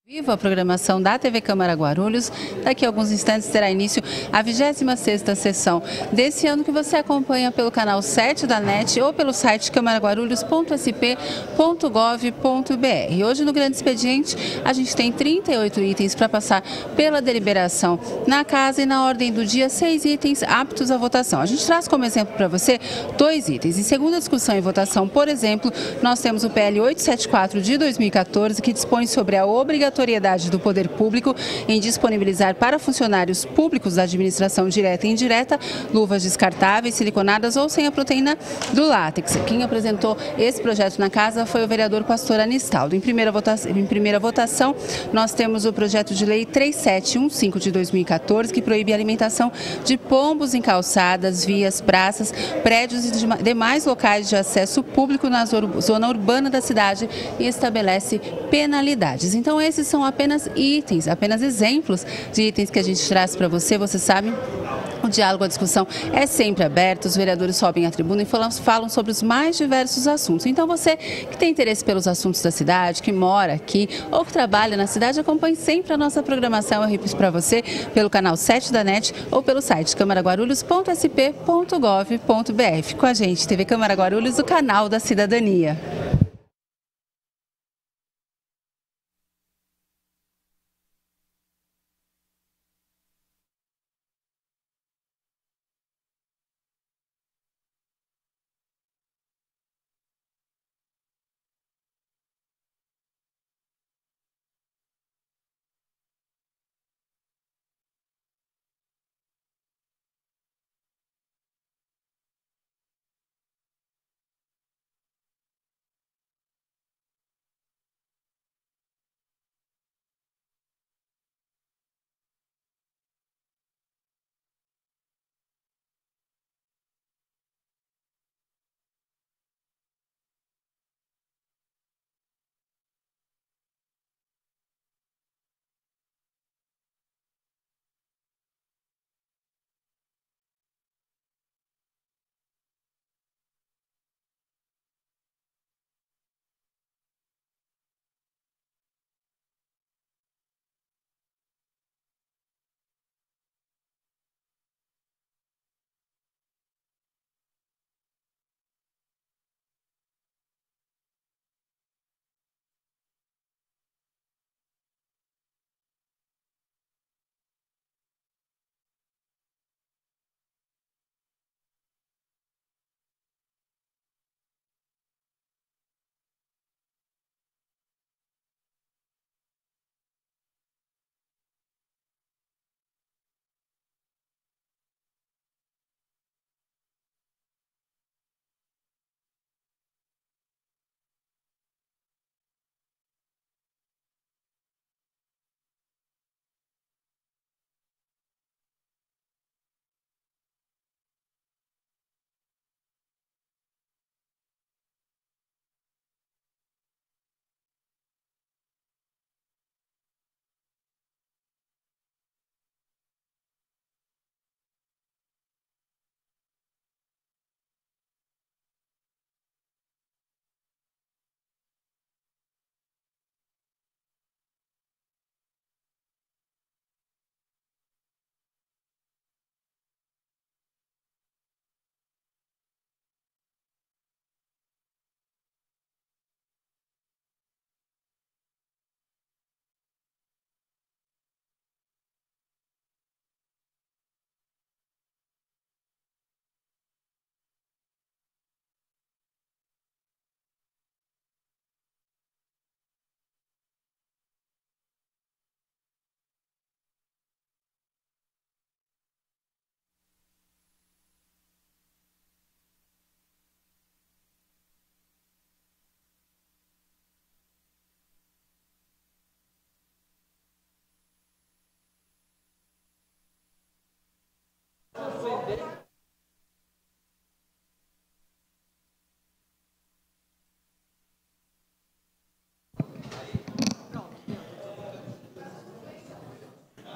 Viva a programação da TV Câmara Guarulhos. Daqui a alguns instantes terá início a 26ª sessão desse ano, que você acompanha pelo canal 7 da NET ou pelo site camaraguarulhos.sp.gov.br. Hoje no Grande Expediente a gente tem 38 itens para passar pela deliberação na casa e na ordem do dia 6 itens aptos à votação. A gente traz como exemplo para você 2 itens. Em segunda discussão e votação, por exemplo, nós temos o PL 874 de 2014, que dispõe sobre a obrigatoriedade do poder público em disponibilizar para funcionários públicos da administração direta e indireta luvas descartáveis, siliconadas ou sem a proteína do látex. Quem apresentou esse projeto na casa foi o vereador Pastor Anistaldo. Em primeira votação, nós temos o projeto de lei 3715 de 2014, que proíbe a alimentação de pombos em calçadas, vias, praças, prédios e demais locais de acesso público na zona urbana da cidade e estabelece penalidades. Então, esses são apenas itens, apenas exemplos de itens que a gente traz para você. Você sabe, o diálogo, a discussão é sempre aberto, os vereadores sobem à tribuna e falam sobre os mais diversos assuntos. Então você que tem interesse pelos assuntos da cidade, que mora aqui ou que trabalha na cidade, acompanhe sempre a nossa programação, eu repito para você, pelo canal 7 da NET ou pelo site camaraguarulhos.sp.gov.br. Fique com a gente, TV Câmara Guarulhos, o canal da cidadania.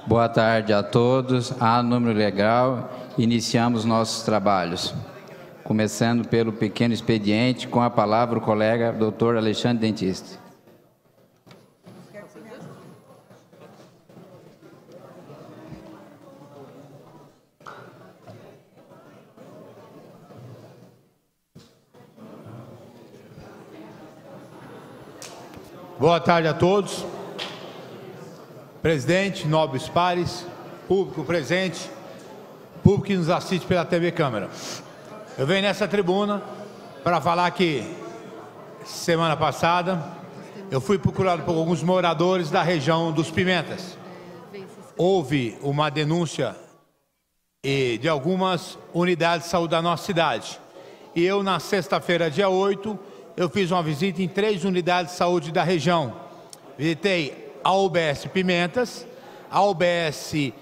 Boa tarde a todos. A número legal, iniciamos nossos trabalhos. Começando pelo pequeno expediente, com a palavra o colega Dr. Alexandre Dentista. Boa tarde a todos. Presidente, nobres pares, público presente, público que nos assiste pela TV Câmara. Eu venho nessa tribuna para falar que semana passada eu fui procurado por alguns moradores da região dos Pimentas. Houve uma denúncia de algumas unidades de saúde da nossa cidade. E eu, na sexta-feira, dia 8, eu fiz uma visita em 3 unidades de saúde da região. Visitei a UBS Pimentas, a UBS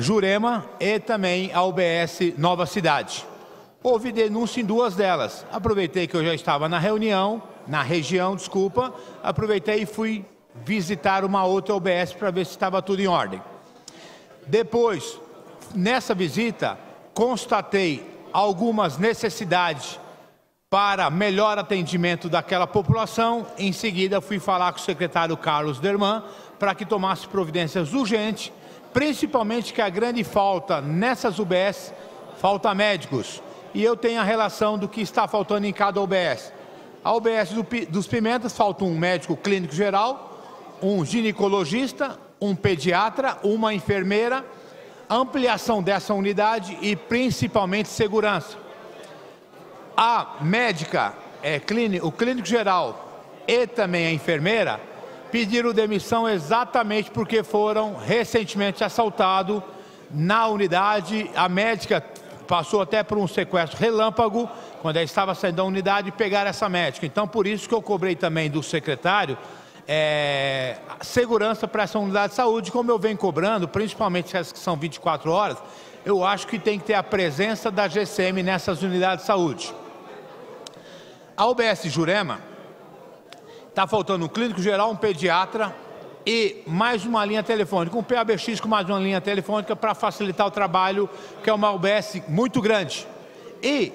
Jurema e também a UBS Nova Cidade. Houve denúncia em 2 delas. Aproveitei que eu já estava na região, aproveitei e fui visitar uma outra UBS para ver se estava tudo em ordem. Depois, nessa visita, constatei algumas necessidades para melhor atendimento daquela população. Em seguida, fui falar com o secretário Carlos Derman para que tomasse providências urgentes, principalmente que a grande falta nessas UBS, falta médicos. E eu tenho a relação do que está faltando em cada UBS. A UBS dos Pimentas falta um médico clínico geral, um ginecologista, um pediatra, uma enfermeira, ampliação dessa unidade e principalmente segurança. A médica, o clínico geral e também a enfermeira pediram demissão exatamente porque foram recentemente assaltados na unidade. A médica passou até por um sequestro relâmpago, quando ela estava saindo da unidade, e pegaram essa médica. Então, por isso que eu cobrei também do secretário segurança para essa unidade de saúde, como eu venho cobrando, principalmente essas que são 24 horas, eu acho que tem que ter a presença da GCM nessas unidades de saúde. A UBS Jurema está faltando um clínico geral, um pediatra e mais uma linha telefônica, um PABX com mais uma linha telefônica para facilitar o trabalho, que é uma UBS muito grande. E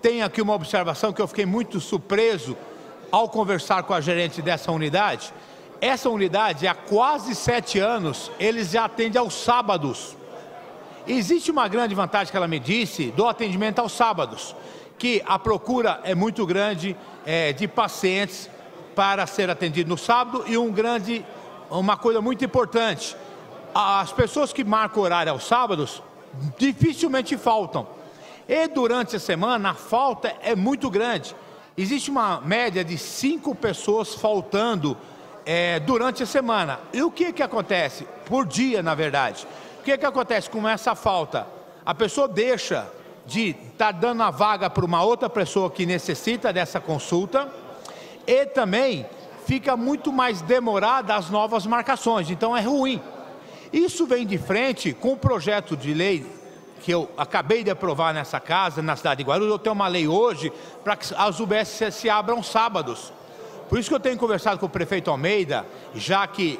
tem aqui uma observação que eu fiquei muito surpreso ao conversar com a gerente dessa unidade. Essa unidade, há quase 7 anos, eles já atendem aos sábados. Existe uma grande vantagem que ela me disse do atendimento aos sábados, que a procura é muito grande de pacientes para ser atendido no sábado e uma coisa muito importante, as pessoas que marcam horário aos sábados dificilmente faltam. E durante a semana a falta é muito grande. Existe uma média de 5 pessoas faltando durante a semana. E o que acontece? Por dia, na verdade. O que acontece com essa falta? A pessoa deixa de estar dando a vaga para uma outra pessoa que necessita dessa consulta e também fica muito mais demorada as novas marcações, então é ruim. Isso vem de frente com o projeto de lei que eu acabei de aprovar nessa casa, na cidade de Guarulhos. Eu tenho uma lei hoje para que as UBS se abram sábados. Por isso que eu tenho conversado com o prefeito Almeida, já que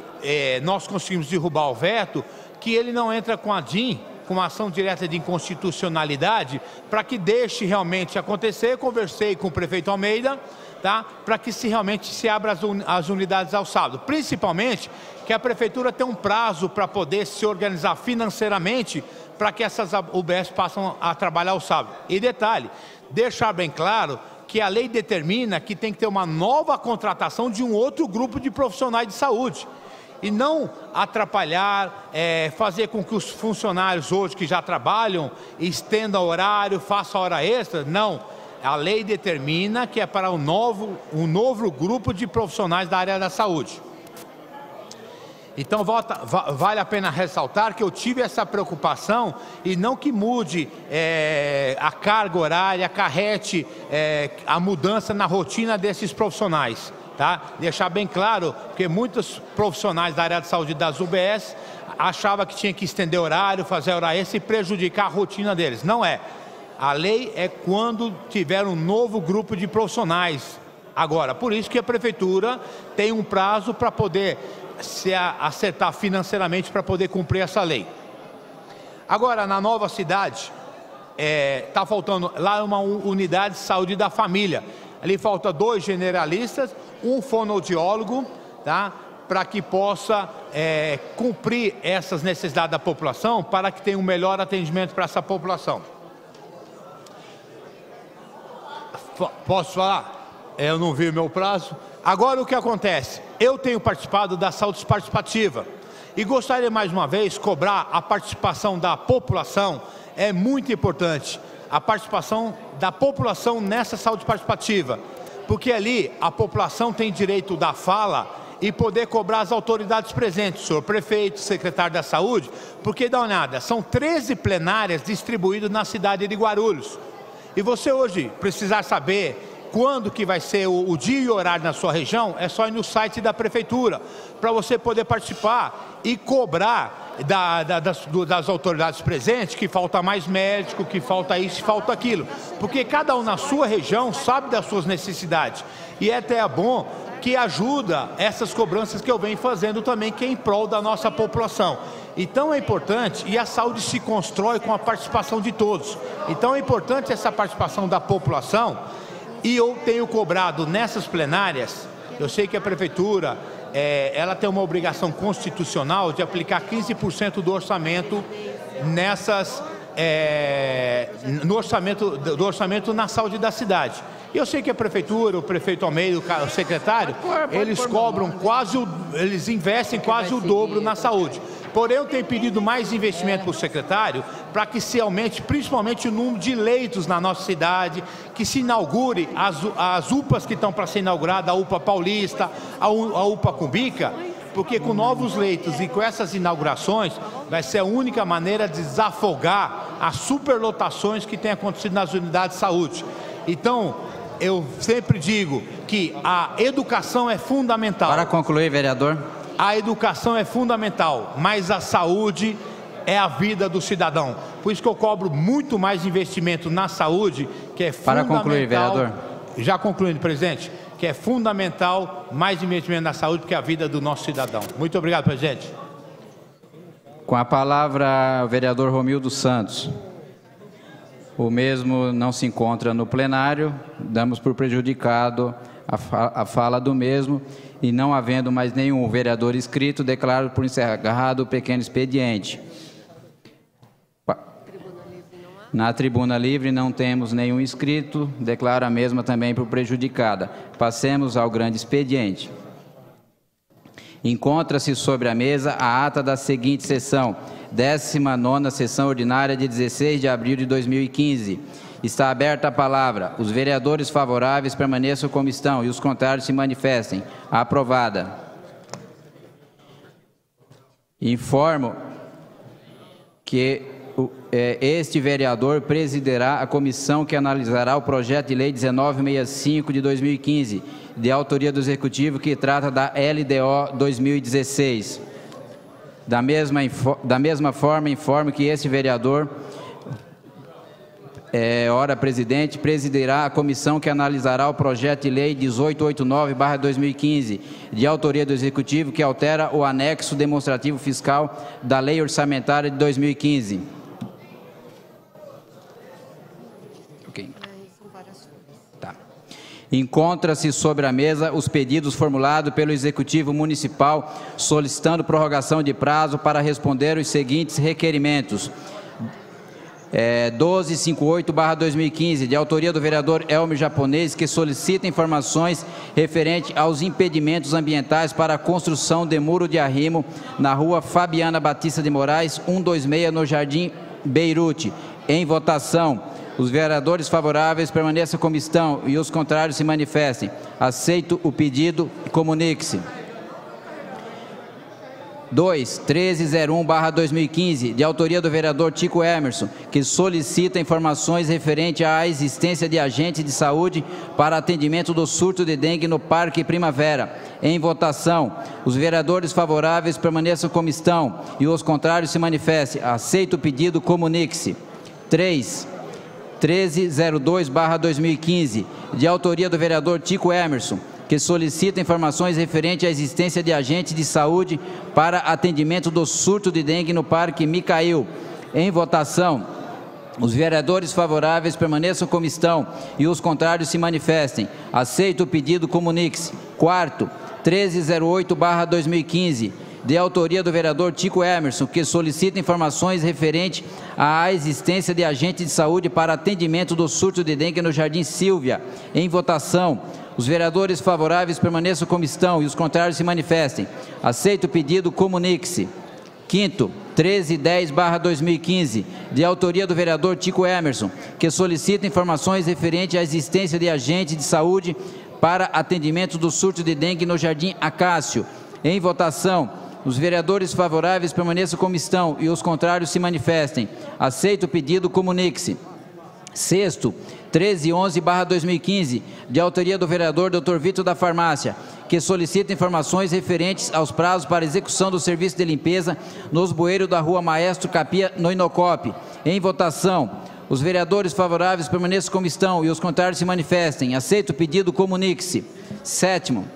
nós conseguimos derrubar o veto, que ele não entra com a DIN, com uma ação direta de inconstitucionalidade, para que deixe realmente acontecer. Eu conversei com o prefeito Almeida, tá? Para que realmente se abra as unidades ao sábado. Principalmente que a prefeitura tem um prazo para poder se organizar financeiramente para que essas UBS passem a trabalhar ao sábado. E detalhe, deixar bem claro que a lei determina que tem que ter uma nova contratação de um outro grupo de profissionais de saúde. E não atrapalhar, fazer com que os funcionários hoje que já trabalham estendam horário, façam hora extra. Não, a lei determina que é para um novo grupo de profissionais da área da saúde. Então vale a pena ressaltar que eu tive essa preocupação e não que mude a carga horária, acarrete a mudança na rotina desses profissionais. Tá? Deixar bem claro, porque muitos profissionais da área de saúde das UBS achava que tinha que estender horário, fazer hora extra e prejudicar a rotina deles. Não é. A lei é quando tiver um novo grupo de profissionais. Agora, por isso que a prefeitura tem um prazo para poder se acertar financeiramente para poder cumprir essa lei. Agora, na nova cidade, está faltando lá uma unidade de saúde da família. Ali falta 2 generalistas, um fonoaudiólogo, tá? Para que possa cumprir essas necessidades da população, para que tenha um melhor atendimento para essa população. Posso falar? Eu não vi o meu prazo. Agora o que acontece? Eu tenho participado da saúde participativa e gostaria mais uma vez cobrar a participação da população. É muito importante a participação da população nessa saúde participativa, porque ali a população tem direito da fala e poder cobrar as autoridades presentes, senhor prefeito, secretário da saúde, porque dá uma olhada, são 13 plenárias distribuídas na cidade de Guarulhos. E você hoje precisar saber quando que vai ser o dia e horário na sua região, é só ir no site da prefeitura, para você poder participar e cobrar das autoridades presentes que falta mais médico, que falta isso, que falta aquilo. Porque cada um na sua região sabe das suas necessidades. E é até bom que ajuda essas cobranças que eu venho fazendo também, que é em prol da nossa população. Então é importante, e a saúde se constrói com a participação de todos. Então é importante essa participação da população. E eu tenho cobrado nessas plenárias, eu sei que a prefeitura, ela tem uma obrigação constitucional de aplicar 15% do orçamento no orçamento na saúde da cidade. E eu sei que a prefeitura, o prefeito Almeida, o secretário, eles cobram eles investem quase o dobro na saúde. Porém, eu tenho pedido mais investimento para o secretário para que se aumente principalmente o número de leitos na nossa cidade, que se inaugure as UPAs que estão para ser inauguradas, a UPA Paulista, a UPA Cumbica, porque com novos leitos e com essas inaugurações vai ser a única maneira de desafogar as superlotações que têm acontecido nas unidades de saúde. Então, eu sempre digo que a educação é fundamental. Para concluir, vereador. A educação é fundamental, mas a saúde é a vida do cidadão. Por isso que eu cobro muito mais investimento na saúde, que é fundamental. Para concluir, vereador. Já concluindo, presidente, que é fundamental mais investimento na saúde, porque é a vida do nosso cidadão. Muito obrigado, presidente. Com a palavra, o vereador Romildo Santos. O mesmo não se encontra no plenário, damos por prejudicado a fala do mesmo. E não havendo mais nenhum vereador inscrito, declaro por encerrado o pequeno expediente. Na tribuna livre não temos nenhum inscrito, declaro a mesma também por prejudicada. Passemos ao grande expediente. Encontra-se sobre a mesa a ata da seguinte sessão, 19ª sessão ordinária de 16 de abril de 2015. Está aberta a palavra. Os vereadores favoráveis permaneçam como estão e os contrários se manifestem. Aprovada. Informo que este vereador presidirá a comissão que analisará o projeto de lei 1965 de 2015, de autoria do Executivo, que trata da LDO 2016. Da mesma forma, informo que este vereador ora, presidente, presidirá a comissão que analisará o projeto de lei 1889/2015, de autoria do Executivo, que altera o anexo demonstrativo fiscal da Lei Orçamentária de 2015. Ok. Tá. Encontra-se sobre a mesa os pedidos formulados pelo Executivo Municipal, solicitando prorrogação de prazo para responder os seguintes requerimentos. 1258/2015, de autoria do vereador Elmer Japonês, que solicita informações referentes aos impedimentos ambientais para a construção de muro de arrimo na rua Fabiana Batista de Moraes, 126, no Jardim Beirute. Em votação, os vereadores favoráveis permaneçam como estão e os contrários se manifestem. Aceito o pedido e comunique-se. 1301/2015, de autoria do vereador Tico Emerson, que solicita informações referentes à existência de agentes de saúde para atendimento do surto de dengue no Parque Primavera. Em votação. Os vereadores favoráveis permaneçam como estão e os contrários se manifestem. Aceito o pedido, comunique-se. 1302/2015, de autoria do vereador Tico Emerson, que solicita informações referentes à existência de agentes de saúde para atendimento do surto de dengue no Parque Micael. Em votação. Os vereadores favoráveis permaneçam como estão e os contrários se manifestem. Aceito o pedido, comunique-se. Quarto, 1308/2015, de autoria do vereador Tico Emerson, que solicita informações referentes à existência de agente de saúde para atendimento do surto de dengue no Jardim Sílvia. Em votação. Os vereadores favoráveis permaneçam como estão e os contrários se manifestem. Aceito o pedido, comunique-se. Quinto, 1310/2015, de autoria do vereador Tico Emerson, que solicita informações referentes à existência de agente de saúde para atendimento do surto de dengue no Jardim Acácio. Em votação. Os vereadores favoráveis permaneçam como estão e os contrários se manifestem. Aceito o pedido, comunique-se. Sexto, 1311/2015, de autoria do vereador Dr. Vitor da Farmácia, que solicita informações referentes aos prazos para execução do serviço de limpeza nos bueiros da Rua Maestro Capia, no Inocope. Em votação. Os vereadores favoráveis permaneçam como estão e os contrários se manifestem. Aceito o pedido, comunique-se. Sétimo,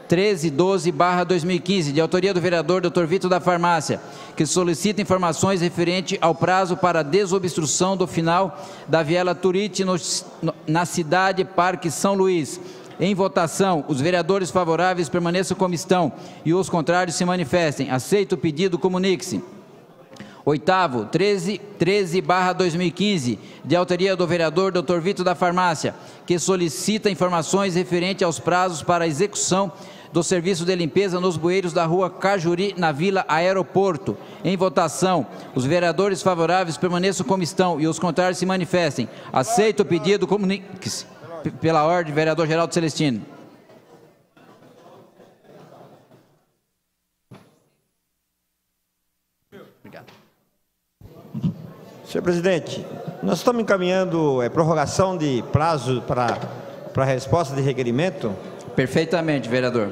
1312/2015, de autoria do vereador Dr. Vitor da Farmácia, que solicita informações referentes ao prazo para desobstrução do final da Viela Turite na cidade Parque São Luís. Em votação, os vereadores favoráveis permaneçam como estão e os contrários se manifestem. Aceito o pedido, comunique-se. Oitavo, 1313/2015, de autoria do vereador Dr. Vitor da Farmácia, que solicita informações referentes aos prazos para a execução do serviço de limpeza nos bueiros da Rua Cajuri, na Vila Aeroporto. Em votação, os vereadores favoráveis permaneçam como estão e os contrários se manifestem. Aceito o pedido, comunique-se. Pela ordem, vereador Geraldo Celestino. Obrigado. Senhor presidente, nós estamos encaminhando prorrogação de prazo para a resposta de requerimento? Perfeitamente, vereador.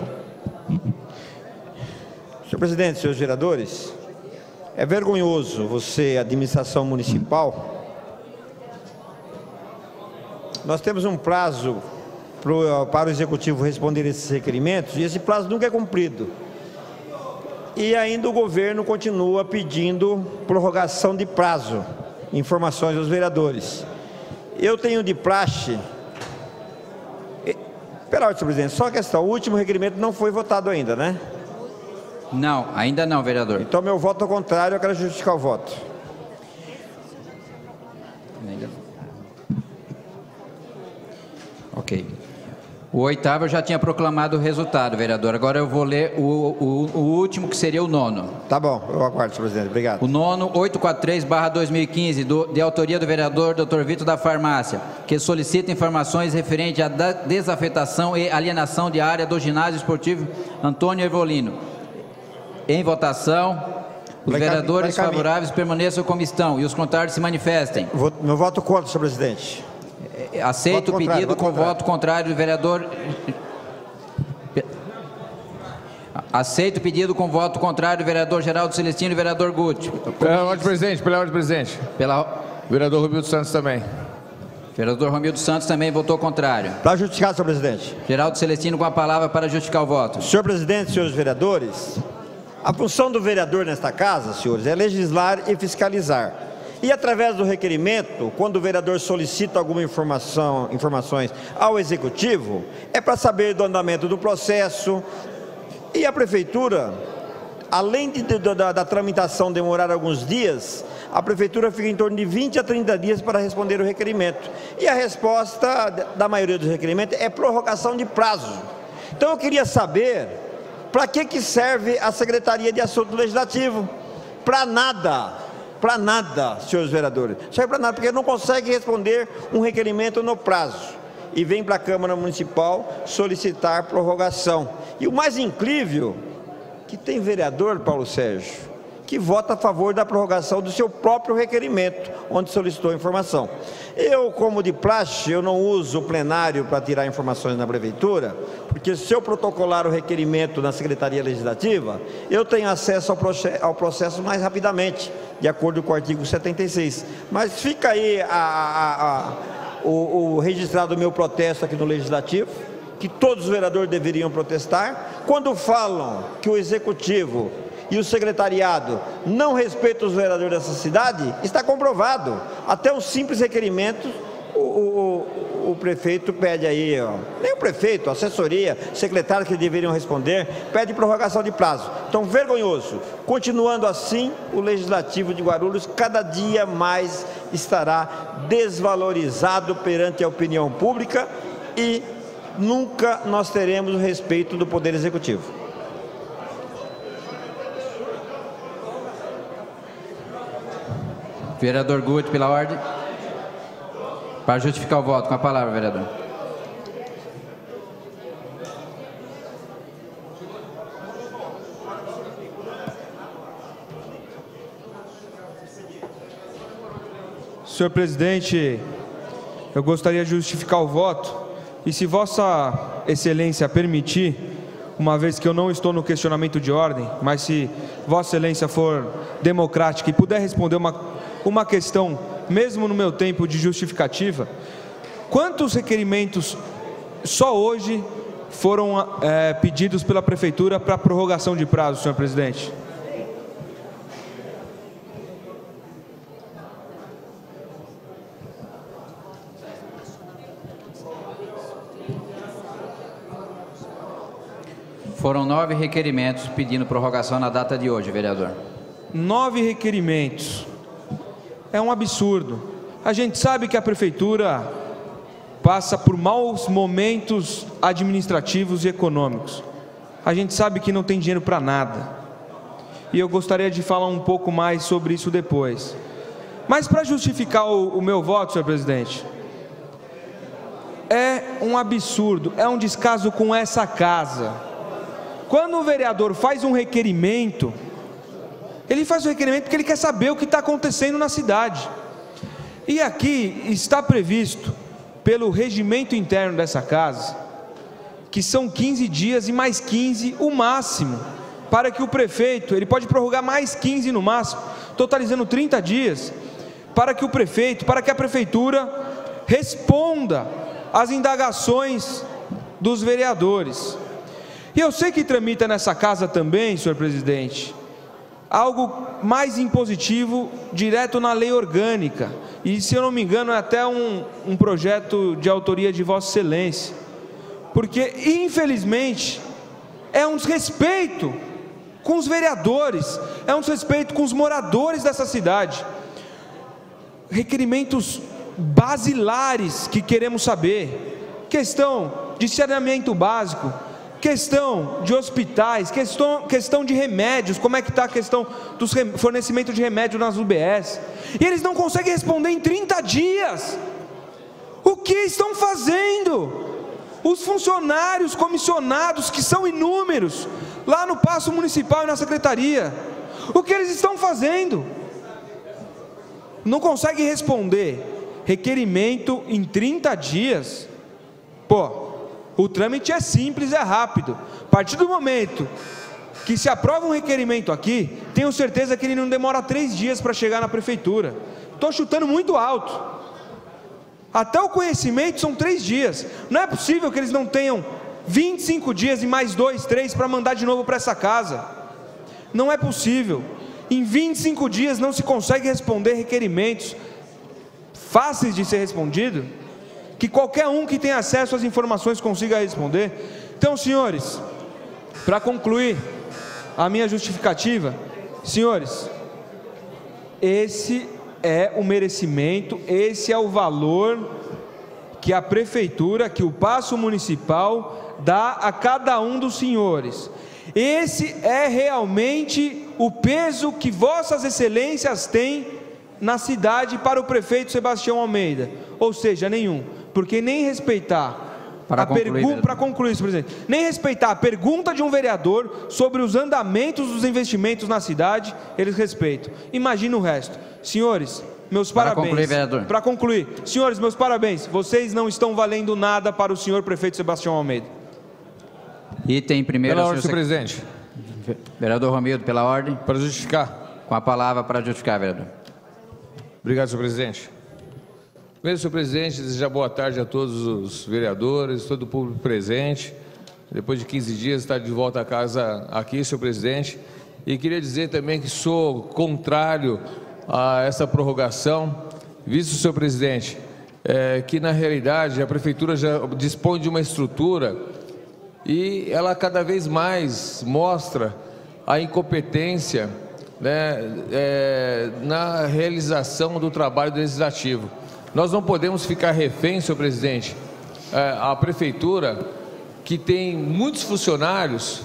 Senhor presidente, senhores vereadores, é vergonhoso você, administração municipal. Nós temos um prazo para o executivo responder esses requerimentos e esse prazo nunca é cumprido. E ainda o governo continua pedindo prorrogação de prazo. Informações aos vereadores. Eu tenho de praxe. Pera, senhor presidente, só a questão: o último requerimento não foi votado ainda, né? Não, ainda não, vereador. Então, meu voto ao contrário, eu quero justificar o voto. Ok. O oitavo eu já tinha proclamado o resultado, vereador. Agora eu vou ler o último, que seria o nono. Tá bom, eu aguardo, senhor presidente. Obrigado. O nono, 843/2015, de autoria do vereador Dr. Vitor da Farmácia, que solicita informações referentes à desafetação e alienação de área do ginásio esportivo Antônio Evolino. Em votação, os vereadores favoráveis permaneçam como estão e os contrários se manifestem. Meu voto contra, senhor presidente. Aceito o pedido com voto contrário do vereador. Aceito o pedido com voto contrário do vereador Geraldo Celestino e vereador Guti. Pela ordem, presidente. Pela ordem, presidente. Vereador Romildo Santos também. Vereador Romildo Santos também votou contrário. Para justificar, senhor presidente. Geraldo Celestino com a palavra para justificar o voto. Senhor presidente, senhores vereadores, a função do vereador nesta casa, senhores, é legislar e fiscalizar. E através do requerimento, quando o vereador solicita alguma informações ao executivo, é para saber do andamento do processo. E a prefeitura, além da tramitação demorar alguns dias, a prefeitura fica em torno de 20 a 30 dias para responder o requerimento. E a resposta da maioria dos requerimentos é prorrogação de prazo. Então eu queria saber, para que serve a Secretaria de Assunto Legislativo? Para nada. Para nada, senhores vereadores. Serve para nada, porque não consegue responder um requerimento no prazo. E vem para a Câmara Municipal solicitar prorrogação. E o mais incrível, que tem vereador, Paulo Sérgio, que vota a favor da prorrogação do seu próprio requerimento, onde solicitou informação. Eu, como de praxe, eu não uso o plenário para tirar informações na prefeitura, porque se eu protocolar o requerimento na Secretaria Legislativa, eu tenho acesso ao processo mais rapidamente, de acordo com o artigo 76. Mas fica aí o registrado do meu protesto aqui no Legislativo, que todos os vereadores deveriam protestar, quando falam que o Executivo e o secretariado não respeitam os vereadores dessa cidade, está comprovado. Até um simples requerimento, o prefeito pede aí, nem o prefeito, a assessoria, secretário que deveriam responder, pede prorrogação de prazo. Então, vergonhoso. Continuando assim, o Legislativo de Guarulhos cada dia mais estará desvalorizado perante a opinião pública e nunca nós teremos o respeito do Poder Executivo. Vereador Guti, pela ordem. Para justificar o voto, com a palavra, vereador. Senhor presidente, eu gostaria de justificar o voto, e se Vossa Excelência permitir, uma vez que eu não estou no questionamento de ordem, mas se Vossa Excelência for democrática e puder responder uma questão, mesmo no meu tempo de justificativa, quantos requerimentos só hoje foram pedidos pela Prefeitura para prorrogação de prazo, senhor presidente? Foram 9 requerimentos pedindo prorrogação na data de hoje, vereador. 9 requerimentos. É um absurdo. A gente sabe que a Prefeitura passa por maus momentos administrativos e econômicos. A gente sabe que não tem dinheiro para nada. E eu gostaria de falar um pouco mais sobre isso depois. Mas para justificar o meu voto, senhor presidente, é um absurdo, é um descaso com essa casa. Quando o vereador faz um requerimento, ele faz o requerimento porque ele quer saber o que está acontecendo na cidade. E aqui está previsto, pelo regimento interno dessa casa, que são 15 dias e mais 15 o máximo, para que o prefeito, ele pode prorrogar mais 15 no máximo, totalizando 30 dias, para que o prefeito, para que a prefeitura responda às indagações dos vereadores. E eu sei que tramita nessa casa também, senhor presidente, algo mais impositivo, direto na lei orgânica, e se eu não me engano é até um projeto de autoria de Vossa Excelência, porque infelizmente é um desrespeito com os vereadores, é um desrespeito com os moradores dessa cidade. Requerimentos basilares que queremos saber, questão de saneamento básico, questão de hospitais, questão de remédios, como é que está a questão do fornecimento de remédio nas UBS, e eles não conseguem responder em 30 dias. O que estão fazendo? Os funcionários comissionados, que são inúmeros, lá no Paço Municipal e na Secretaria, o que eles estão fazendo? Não conseguem responder requerimento em 30 dias. Pô, o trâmite é simples, é rápido. A partir do momento que se aprova um requerimento aqui, tenho certeza que ele não demora 3 dias para chegar na prefeitura. Estou chutando muito alto. Até o conhecimento são 3 dias. Não é possível que eles não tenham 25 dias e mais 2, 3 para mandar de novo para essa casa. Não é possível. Em 25 dias não se consegue responder requerimentos fáceis de ser respondido, que qualquer um que tenha acesso às informações consiga responder. Então, senhores, para concluir a minha justificativa, senhores, esse é o merecimento, esse é o valor que a prefeitura, que o Paço Municipal dá a cada um dos senhores. Esse é realmente o peso que Vossas Excelências têm na cidade para o prefeito Sebastião Almeida, ou seja, nenhum, porque nem respeitar Para concluir, senhor presidente, nem respeitar a pergunta de um vereador sobre os andamentos dos investimentos na cidade, eles respeitam. Imagina o resto. Senhores, meus parabéns. Para concluir, vereador. Para concluir, senhores, meus parabéns. Vocês não estão valendo nada para o senhor prefeito Sebastião Almeida. Item primeiro. Pela ordem, senhor presidente. Vereador Romildo, pela ordem. Para justificar. Com a palavra para justificar, vereador. Obrigado, senhor presidente. Primeiro, senhor presidente, desejar boa tarde a todos os vereadores, todo o público presente. Depois de 15 dias, estar de volta a casa aqui, senhor presidente. E queria dizer também que sou contrário a essa prorrogação, visto, senhor presidente, que na realidade a prefeitura já dispõe de uma estrutura e ela cada vez mais mostra a incompetência, né, na realização do trabalho legislativo. Nós não podemos ficar refém, senhor presidente, a prefeitura que tem muitos funcionários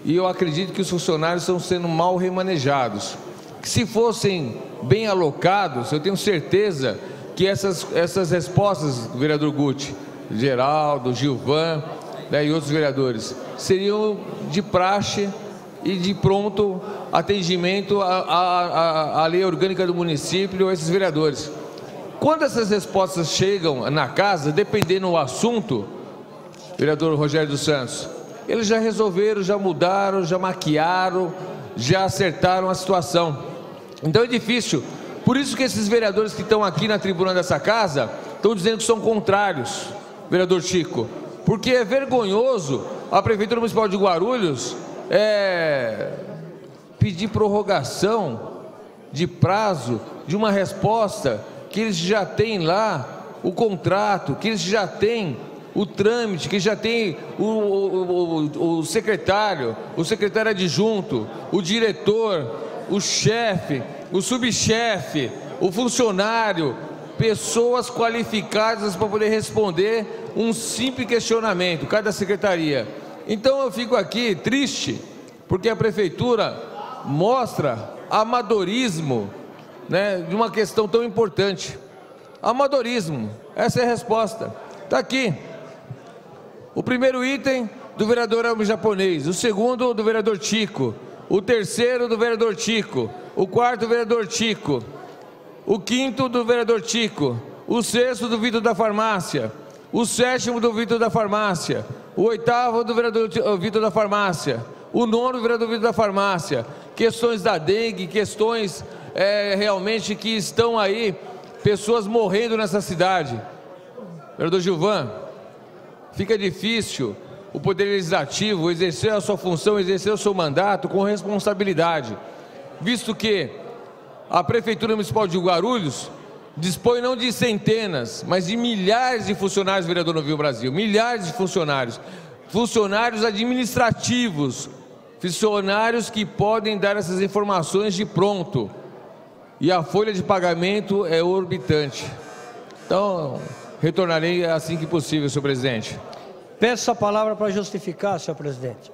e eu acredito que os funcionários estão sendo mal remanejados. Que se fossem bem alocados, eu tenho certeza que essas respostas do vereador Guti, Geraldo, Gilvan, né, e outros vereadores, seriam de praxe e de pronto atendimento à lei orgânica do município ou esses vereadores. Quando essas respostas chegam na casa, dependendo do assunto, vereador Rogério dos Santos, eles já resolveram, já mudaram, já maquiaram, já acertaram a situação. Então é difícil. Por isso que esses vereadores que estão aqui na tribuna dessa casa estão dizendo que são contrários, vereador Chico, porque é vergonhoso a Prefeitura Municipal de Guarulhos pedir prorrogação de prazo de uma resposta que eles já têm lá o contrato, que eles já têm o trâmite, que já tem o secretário adjunto, o diretor, o chefe, o subchefe, o funcionário, pessoas qualificadas para poder responder um simples questionamento, cada secretaria. Então eu fico aqui triste, porque a prefeitura mostra amadorismo, né, de uma questão tão importante. Amadorismo, essa é a resposta. Está aqui. O primeiro item do vereador Elmo Japonês, o segundo do vereador Chico, o terceiro do vereador Chico, o quarto do vereador Chico, o quinto do vereador Chico, o sexto do Vitor da Farmácia, o sétimo do Vitor da Farmácia, o oitavo do vereador Vitor da Farmácia, o nono do vereador Vitor da Farmácia, questões da dengue, questões realmente que estão aí, pessoas morrendo nessa cidade. Vereador Gilvan, fica difícil o Poder Legislativo exercer a sua função, exercer o seu mandato com responsabilidade, visto que a Prefeitura Municipal de Guarulhos dispõe não de centenas, mas de milhares de funcionários, vereador Novinho Brasil, milhares de funcionários, funcionários administrativos, funcionários que podem dar essas informações de pronto, e a folha de pagamento é orbitante. Então, retornarei assim que possível, senhor presidente. Peço a palavra para justificar, senhor presidente.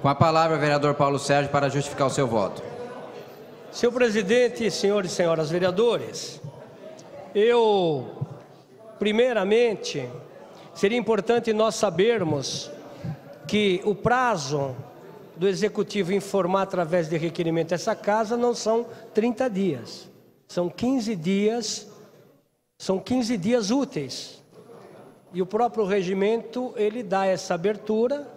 Com a palavra, vereador Paulo Sérgio, para justificar o seu voto. Senhor presidente, senhores e senhoras vereadores, primeiramente, seria importante nós sabermos que o prazo do Executivo informar através de requerimento essa casa não são 30 dias, são 15 dias, úteis. E o próprio regimento, ele dá essa abertura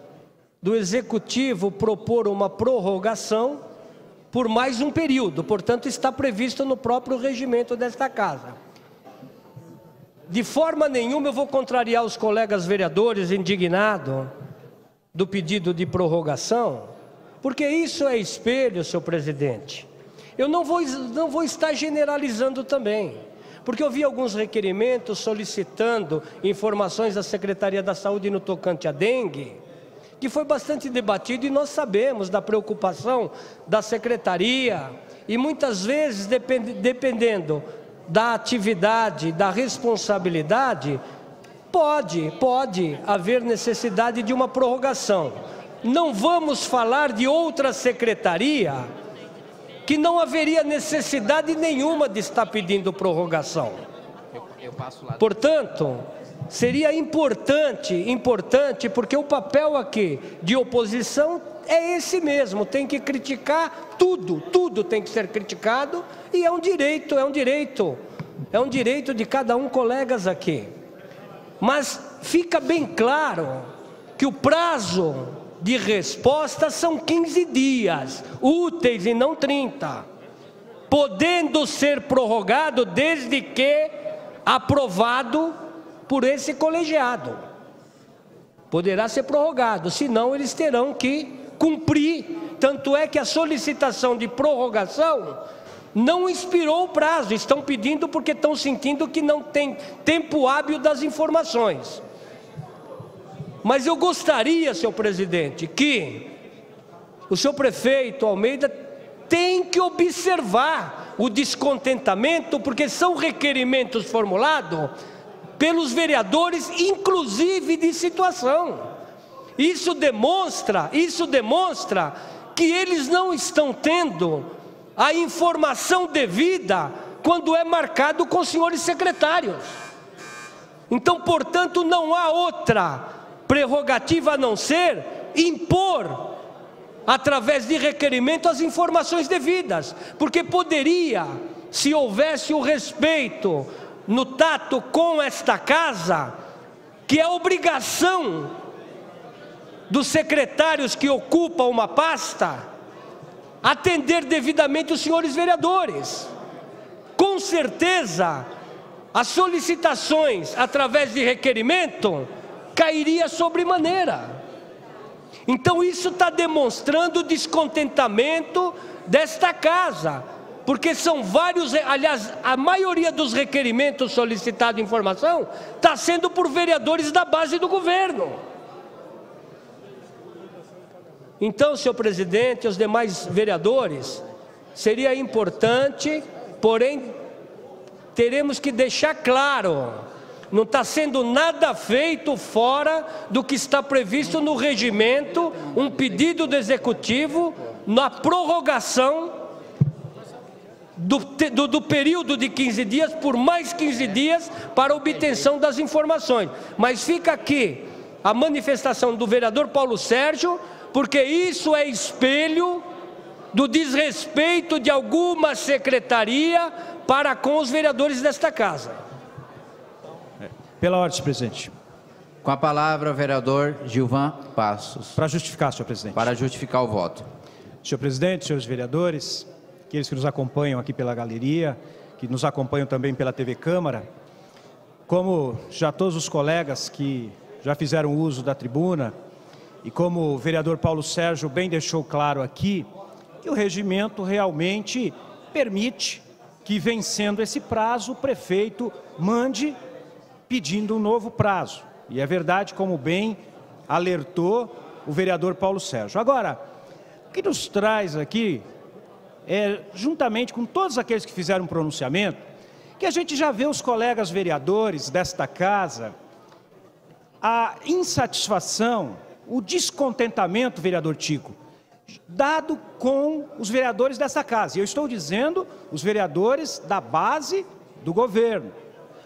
do Executivo propor uma prorrogação por mais um período, portanto está previsto no próprio regimento desta casa. De forma nenhuma eu vou contrariar os colegas vereadores indignados do pedido de prorrogação, porque isso é espelho, senhor presidente. Eu não vou estar generalizando também, porque eu vi alguns requerimentos solicitando informações da Secretaria da Saúde no tocante à dengue, que foi bastante debatido, e nós sabemos da preocupação da Secretaria, e muitas vezes, dependendo da atividade, da responsabilidade, pode haver necessidade de uma prorrogação. Não vamos falar de outra secretaria que não haveria necessidade nenhuma de estar pedindo prorrogação. Portanto, seria importante, porque o papel aqui de oposição é esse mesmo, tem que criticar tudo tem que ser criticado, e é um direito de cada um, colegas aqui. Mas fica bem claro que o prazo de resposta são 15 dias, úteis e não 30, podendo ser prorrogado desde que aprovado por esse colegiado. Poderá ser prorrogado, senão eles terão que cumprir. Tanto é que a solicitação de prorrogação não expirou o prazo, estão pedindo porque estão sentindo que não tem tempo hábil das informações. Mas eu gostaria, senhor presidente, que o senhor prefeito Almeida tem que observar o descontentamento, porque são requerimentos formulados pelos vereadores, inclusive de situação. Isso demonstra que eles não estão tendo a informação devida quando é marcado com os senhores secretários. Então, portanto, não há outra prerrogativa a não ser impor, através de requerimento, as informações devidas, porque poderia, se houvesse o respeito no tato com esta casa, que é obrigação dos secretários que ocupam uma pasta, atender devidamente os senhores vereadores. Com certeza, as solicitações através de requerimento cairia sobremaneira. Então isso está demonstrando o descontentamento desta casa, porque são vários, aliás, a maioria dos requerimentos solicitados de informação está sendo por vereadores da base do governo. Então, senhor presidente e os demais vereadores, seria importante, porém, teremos que deixar claro, não está sendo nada feito fora do que está previsto no regimento, um pedido do executivo na prorrogação do período de 15 dias por mais 15 dias para obtenção das informações. Mas fica aqui a manifestação do vereador Paulo Sérgio, porque isso é espelho do desrespeito de alguma secretaria para com os vereadores desta casa. Pela ordem, senhor presidente. Com a palavra, o vereador Gilvan Passos. Para justificar, senhor presidente. Para justificar o voto. Senhor presidente, senhores vereadores, aqueles que nos acompanham aqui pela galeria, que nos acompanham também pela TV Câmara, como já todos os colegas que já fizeram uso da tribuna, e como o vereador Paulo Sérgio bem deixou claro aqui, que o regimento realmente permite que, vencendo esse prazo, o prefeito mande pedindo um novo prazo. E é verdade, como bem alertou o vereador Paulo Sérgio. Agora, o que nos traz aqui é, juntamente com todos aqueles que fizeram um pronunciamento, que a gente já vê os colegas vereadores desta casa, a insatisfação, o descontentamento, vereador Tico, dado com os vereadores dessa casa. E eu estou dizendo os vereadores da base do governo,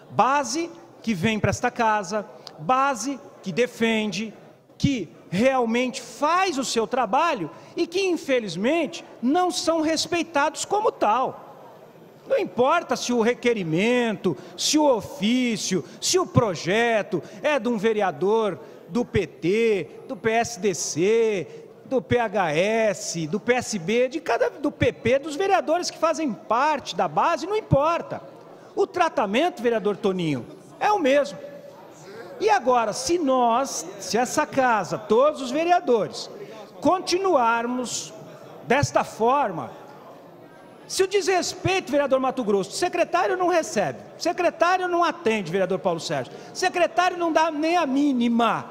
base que vem para esta casa, base que defende, que realmente faz o seu trabalho e que, infelizmente, não são respeitados como tal. Não importa se o requerimento, se o ofício, se o projeto é de um vereador do PT, do PSDC, do PHS, do PSB, do PP, dos vereadores que fazem parte da base, não importa. O tratamento, vereador Toninho, é o mesmo. E agora, se essa casa, todos os vereadores, continuarmos desta forma, se o desrespeito, vereador Mato Grosso, o secretário não recebe, o secretário não atende, vereador Paulo Sérgio, o secretário não dá nem a mínima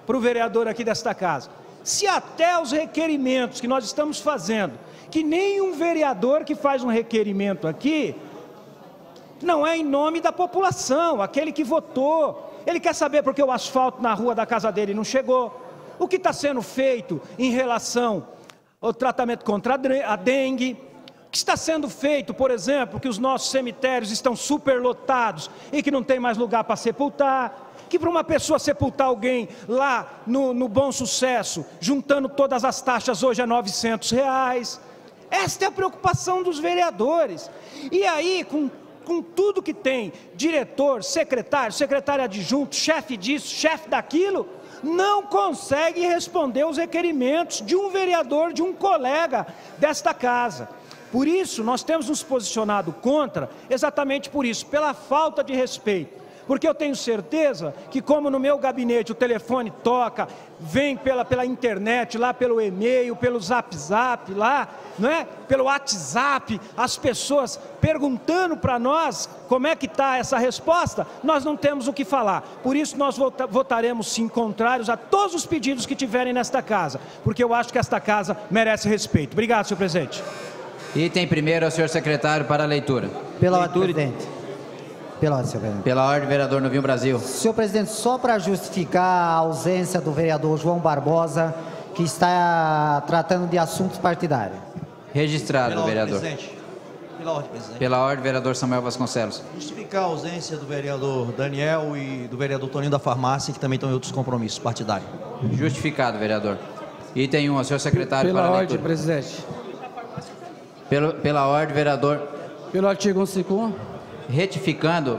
para o vereador aqui desta casa. Se até os requerimentos que nós estamos fazendo, que nenhum vereador que faz um requerimento aqui, não é em nome da população, aquele que votou, ele quer saber porque o asfalto na rua da casa dele não chegou, o que está sendo feito em relação ao tratamento contra a dengue, O que está sendo feito, por exemplo, que os nossos cemitérios estão superlotados e que não tem mais lugar para sepultar, que para uma pessoa sepultar alguém lá no Bom Sucesso, juntando todas as taxas hoje é R$900. Esta é a preocupação dos vereadores. E aí, com tudo que tem, diretor, secretário, secretário adjunto, chefe disso, chefe daquilo, não consegue responder os requerimentos de um vereador, de um colega desta casa. Por isso, nós temos nos posicionado contra, exatamente por isso, pela falta de respeito. Porque eu tenho certeza que, como no meu gabinete o telefone toca, vem pela internet, lá pelo e-mail, pelo zap, lá, não é? Pelo WhatsApp, as pessoas perguntando para nós como é que está essa resposta, nós não temos o que falar. Por isso nós votaremos sim contrários a todos os pedidos que tiverem nesta casa, porque eu acho que esta casa merece respeito. Obrigado, senhor presidente. Item primeiro ao senhor secretário para a leitura. Pela ordem, presidente. Pela ordem, senhor presidente. Pela ordem, vereador Novinho Brasil. Senhor presidente, só para justificar a ausência do vereador João Barbosa, que está tratando de assuntos partidários. Registrado, pela vereador. Ordem, presidente. Pela ordem, presidente. Pela ordem, vereador Samuel Vasconcelos. Justificar a ausência do vereador Daniel e do vereador Toninho da Farmácia, que também estão em outros compromissos partidários. Justificado, vereador. Item 1, ao senhor secretário para a leitura. Pela ordem, presidente. Pela ordem, vereador. Pelo artigo 151. Retificando,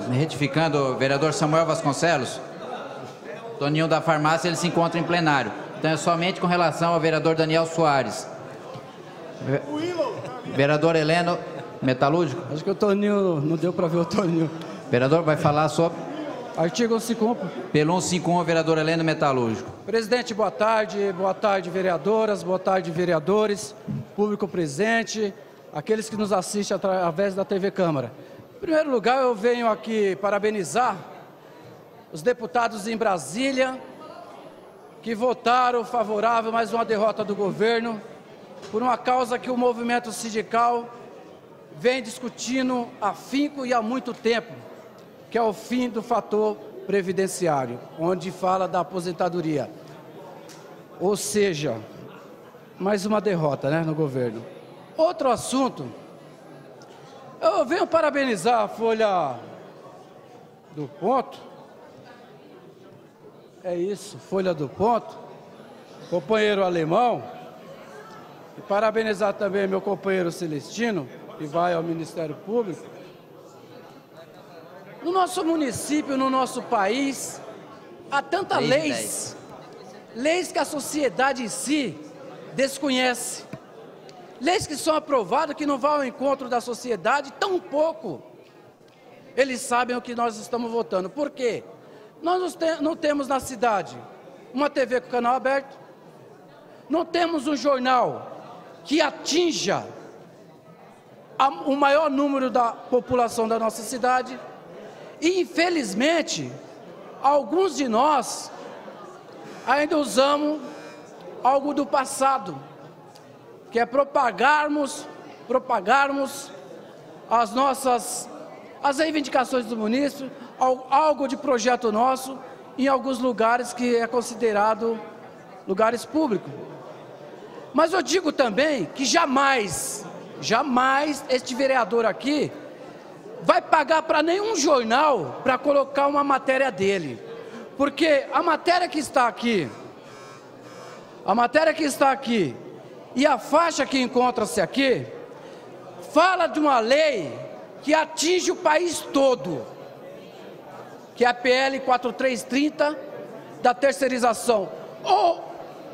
vereador Samuel Vasconcelos. Toninho da Farmácia, ele se encontra em plenário. Então é somente com relação ao vereador Daniel Soares. Vereador Heleno, metalúrgico. Acho que o Toninho, não deu para ver o Toninho. Vereador, vai falar sobre... Artigo 151. Pelo 151, vereador Heleno, metalúrgico. Presidente, boa tarde vereadoras, boa tarde vereadores, público presente, aqueles que nos assistem através da TV Câmara. Em primeiro lugar, eu venho aqui parabenizar os deputados em Brasília que votaram favorável a mais uma derrota do governo por uma causa que o movimento sindical vem discutindo há afinco e há muito tempo, que é o fim do fator previdenciário, onde fala da aposentadoria. Ou seja, mais uma derrota, né, no governo. Outro assunto, eu venho parabenizar a Folha do Ponto, é isso, Folha do Ponto, companheiro alemão, e parabenizar também meu companheiro Celestino, que vai ao Ministério Público. No nosso município, no nosso país, há tantas leis que a sociedade em si desconhece. Leis que são aprovadas, que não vão ao encontro da sociedade, tão pouco eles sabem o que nós estamos votando. Por quê? Nós não temos na cidade uma TV com canal aberto, não temos um jornal que atinja o maior número da população da nossa cidade, e infelizmente, alguns de nós ainda usamos algo do passado, que é propagarmos as reivindicações do município, algo de projeto nosso, em alguns lugares que é considerado lugares públicos. Mas eu digo também que jamais este vereador aqui vai pagar para nenhum jornal para colocar uma matéria dele. Porque a matéria que está aqui e a faixa que encontra-se aqui, fala de uma lei que atinge o país todo, que é a PL 4330 da terceirização. Ou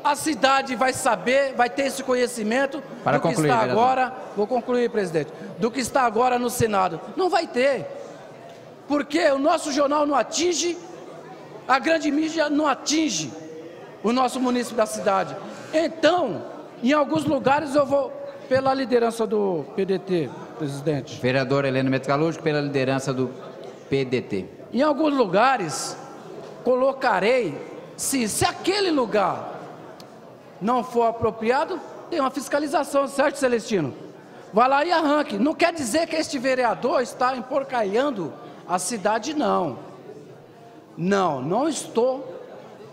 a cidade vai saber, vai ter esse conhecimento do que está agora, vou concluir, presidente, do que está agora no Senado. Não vai ter, porque o nosso jornal não atinge, a grande mídia não atinge o nosso município da cidade. Então, em alguns lugares eu vou pela liderança do PDT, presidente. Vereador Heleno Metalúrgico, pela liderança do PDT. Em alguns lugares, colocarei, se aquele lugar não for apropriado, tem uma fiscalização, certo, Celestino? Vai lá e arranque. Não quer dizer que este vereador está emporcalhando a cidade, não. Não estou,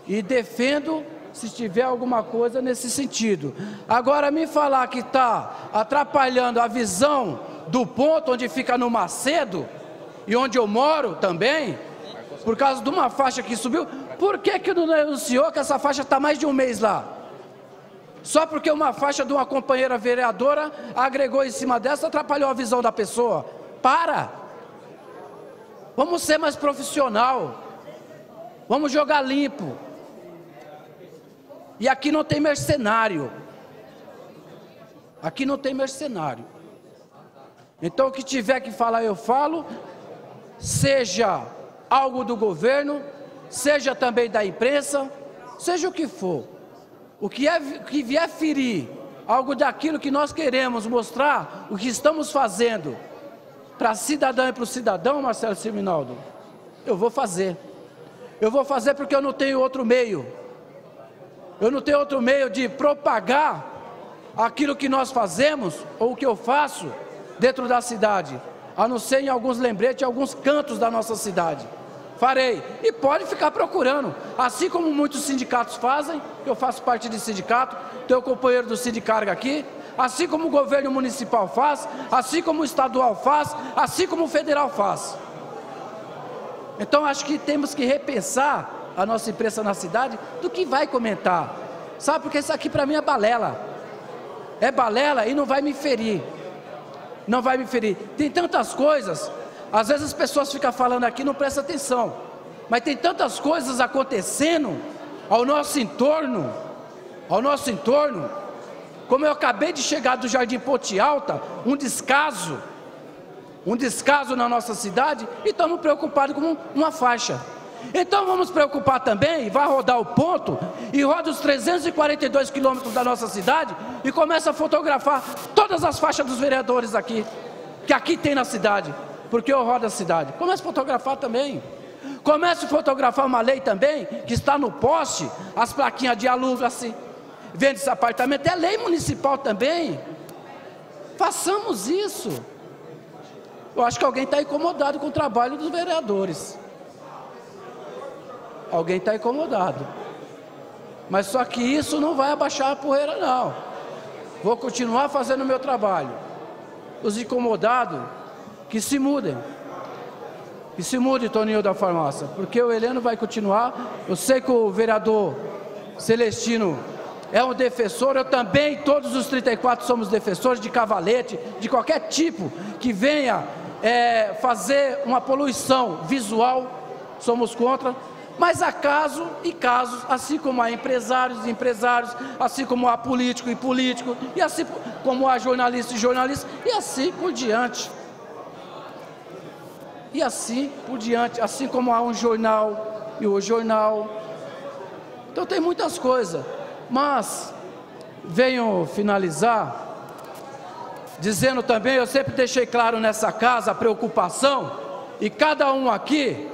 e defendo se tiver alguma coisa nesse sentido. Agora, me falar que está atrapalhando a visão do ponto onde fica no Macedo, e onde eu moro também, por causa de uma faixa que subiu, por que não denunciou que essa faixa está mais de um mês lá? Só porque uma faixa de uma companheira vereadora agregou em cima dessa, atrapalhou a visão da pessoa. Para! Vamos ser mais profissional. Vamos jogar limpo. E aqui não tem mercenário. Aqui não tem mercenário. Então o que tiver que falar eu falo, seja algo do governo, seja também da imprensa, seja o que for. O que vier ferir algo daquilo que nós queremos mostrar, o que estamos fazendo para a cidadã e para o cidadão, Marcelo Siminaldo, eu vou fazer. Eu vou fazer porque eu não tenho outro meio. Eu não tenho outro meio de propagar aquilo que nós fazemos, ou o que eu faço dentro da cidade, a não ser em alguns lembretes, em alguns cantos da nossa cidade. Farei, e pode ficar procurando, assim como muitos sindicatos fazem, eu faço parte de sindicato, tenho companheiro do Sindicarga aqui, assim como o governo municipal faz, assim como o estadual faz, assim como o federal faz. Então acho que temos que repensar a nossa imprensa na cidade do que vai comentar, sabe, porque isso aqui para mim é balela e não vai me ferir, não vai me ferir. Tem tantas coisas, às vezes as pessoas ficam falando aqui e não prestam atenção, mas tem tantas coisas acontecendo ao nosso entorno, como eu acabei de chegar do Jardim Ponte Alta, um descaso na nossa cidade, e estamos preocupados com uma faixa. Então vamos preocupar também, vai rodar o ponto, e roda os 342 quilômetros da nossa cidade, e começa a fotografar todas as faixas dos vereadores aqui, que aqui tem na cidade, porque eu rodo a cidade. Comece a fotografar também. Comece a fotografar uma lei também, que está no poste, as plaquinhas de aluga-se, vende esse apartamento, é lei municipal também. Façamos isso. Eu acho que alguém está incomodado com o trabalho dos vereadores. Alguém está incomodado. Mas só que isso não vai abaixar a poeira, não. Vou continuar fazendo o meu trabalho. Os incomodados, que se mudem. Que se mude, Toninho da Farmácia. Porque o Heleno vai continuar. Eu sei que o vereador Celestino é um defensor. Eu também, todos os 34 somos defensores de cavalete, de qualquer tipo que venha fazer uma poluição visual. Somos contra. Mas há casos e casos, assim como há empresários e empresários, assim como há político e político, e assim como há jornalista e jornalista, e assim por diante. E assim por diante, assim como há um jornal e o jornal. Então tem muitas coisas, mas venho finalizar dizendo também, eu sempre deixei claro nessa casa a preocupação, e cada um aqui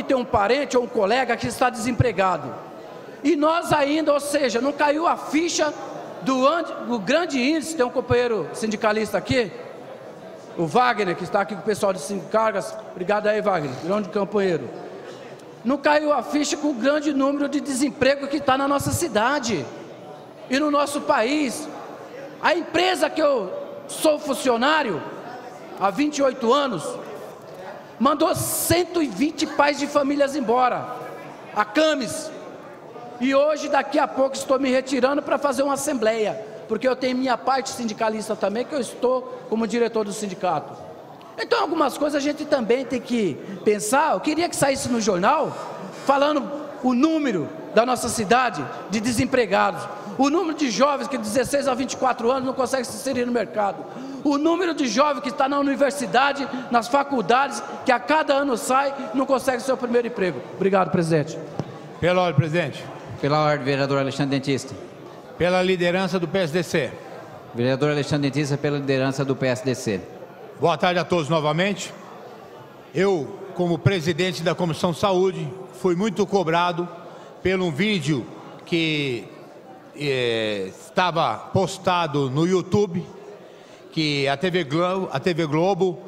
tem um parente ou um colega que está desempregado. E nós ainda, ou seja, não caiu a ficha do grande índice. Tem um companheiro sindicalista aqui, o Wagner, que está aqui com o pessoal de Sindicargas. Obrigado aí, Wagner, grande companheiro. Não caiu a ficha com o grande número de desemprego que está na nossa cidade e no nosso país. A empresa que eu sou funcionário há 28 anos, mandou 120 pais de famílias embora, a Camis, e hoje, daqui a pouco, estou me retirando para fazer uma assembleia, porque eu tenho minha parte sindicalista também, que eu estou como diretor do sindicato. Então algumas coisas a gente também tem que pensar. Eu queria que saísse no jornal, falando o número da nossa cidade de desempregados, o número de jovens que de 16 a 24 anos não conseguem se inserir no mercado, o número de jovens que está na universidade, nas faculdades, que a cada ano sai, não consegue seu primeiro emprego. Obrigado, presidente. Pela ordem, presidente. Pela ordem, vereador Alexandre Dentista. Pela liderança do PSDC. Vereador Alexandre Dentista, pela liderança do PSDC. Boa tarde a todos novamente. Eu, como presidente da Comissão de Saúde, fui muito cobrado pelo um vídeo que estava postado no YouTube, que a TV Globo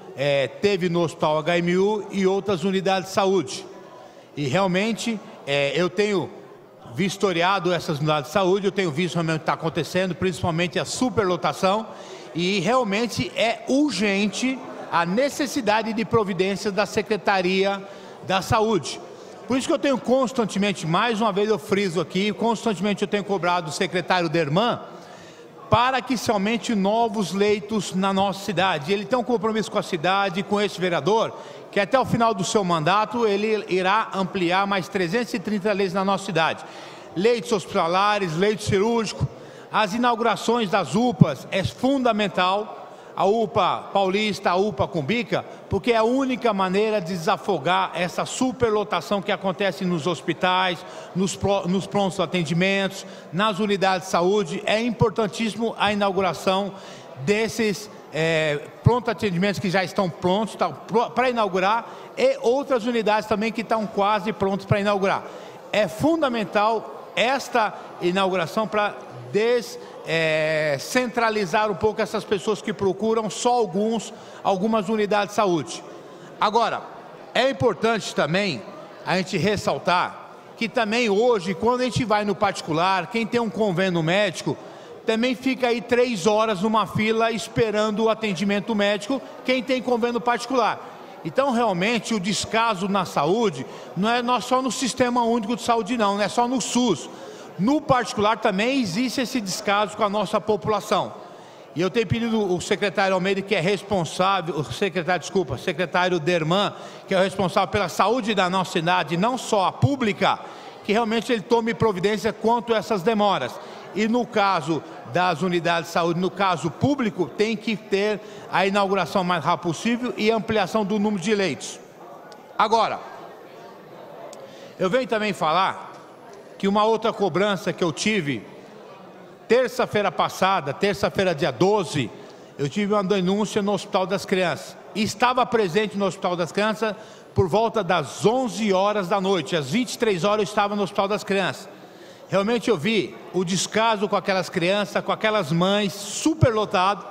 teve no Hospital HMU e outras unidades de saúde. E realmente eu tenho vistoriado essas unidades de saúde, eu tenho visto realmente o que está acontecendo, principalmente a superlotação, e realmente é urgente a necessidade de providências da Secretaria da Saúde. Por isso que eu tenho constantemente, mais uma vez eu friso aqui, constantemente eu tenho cobrado o secretário Derman para que se aumente novos leitos na nossa cidade. Ele tem um compromisso com a cidade, com esse vereador, que até o final do seu mandato ele irá ampliar mais 330 leitos na nossa cidade. Leitos hospitalares, leitos cirúrgicos, as inaugurações das UPAs é fundamental, a UPA Paulista, a UPA Cumbica, porque é a única maneira de desafogar essa superlotação que acontece nos hospitais, nos prontos atendimentos, nas unidades de saúde. É importantíssimo a inauguração desses prontos atendimentos que já estão prontos para inaugurar e outras unidades também que estão quase prontas para inaugurar. É fundamental esta inauguração para centralizar um pouco essas pessoas que procuram só algumas unidades de saúde. Agora, é importante também a gente ressaltar que também hoje, quando a gente vai no particular, quem tem um convênio médico, também fica aí 3 horas numa fila esperando o atendimento médico, quem tem convênio particular. Então, realmente, o descaso na saúde não é só no Sistema Único de Saúde, não é só no SUS. No particular também existe esse descaso com a nossa população. E eu tenho pedido o secretário Almeida, que é responsável, secretário Derman, que é o responsável pela saúde da nossa cidade, não só a pública, que realmente ele tome providência quanto a essas demoras. E no caso das unidades de saúde, no caso público, tem que ter a inauguração mais rápido possível e ampliação do número de leitos. Agora, eu venho também falar que uma outra cobrança que eu tive, terça-feira passada, terça-feira dia 12, eu tive uma denúncia no Hospital das Crianças. E estava presente no Hospital das Crianças por volta das 11 horas da noite, às 23 horas eu estava no Hospital das Crianças. Realmente eu vi o descaso com aquelas crianças, com aquelas mães, superlotado.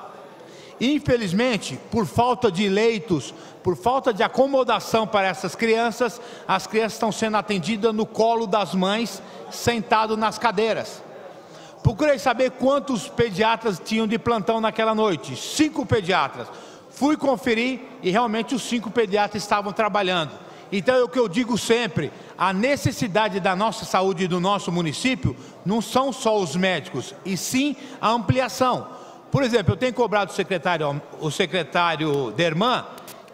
Infelizmente, por falta de leitos, por falta de acomodação para essas crianças, as crianças estão sendo atendidas no colo das mães, sentado nas cadeiras. Procurei saber quantos pediatras tinham de plantão naquela noite. 5 pediatras. Fui conferir e realmente os 5 pediatras estavam trabalhando. Então é o que eu digo sempre, a necessidade da nossa saúde e do nosso município não são só os médicos, e sim a ampliação. Por exemplo, eu tenho cobrado o secretário Derman,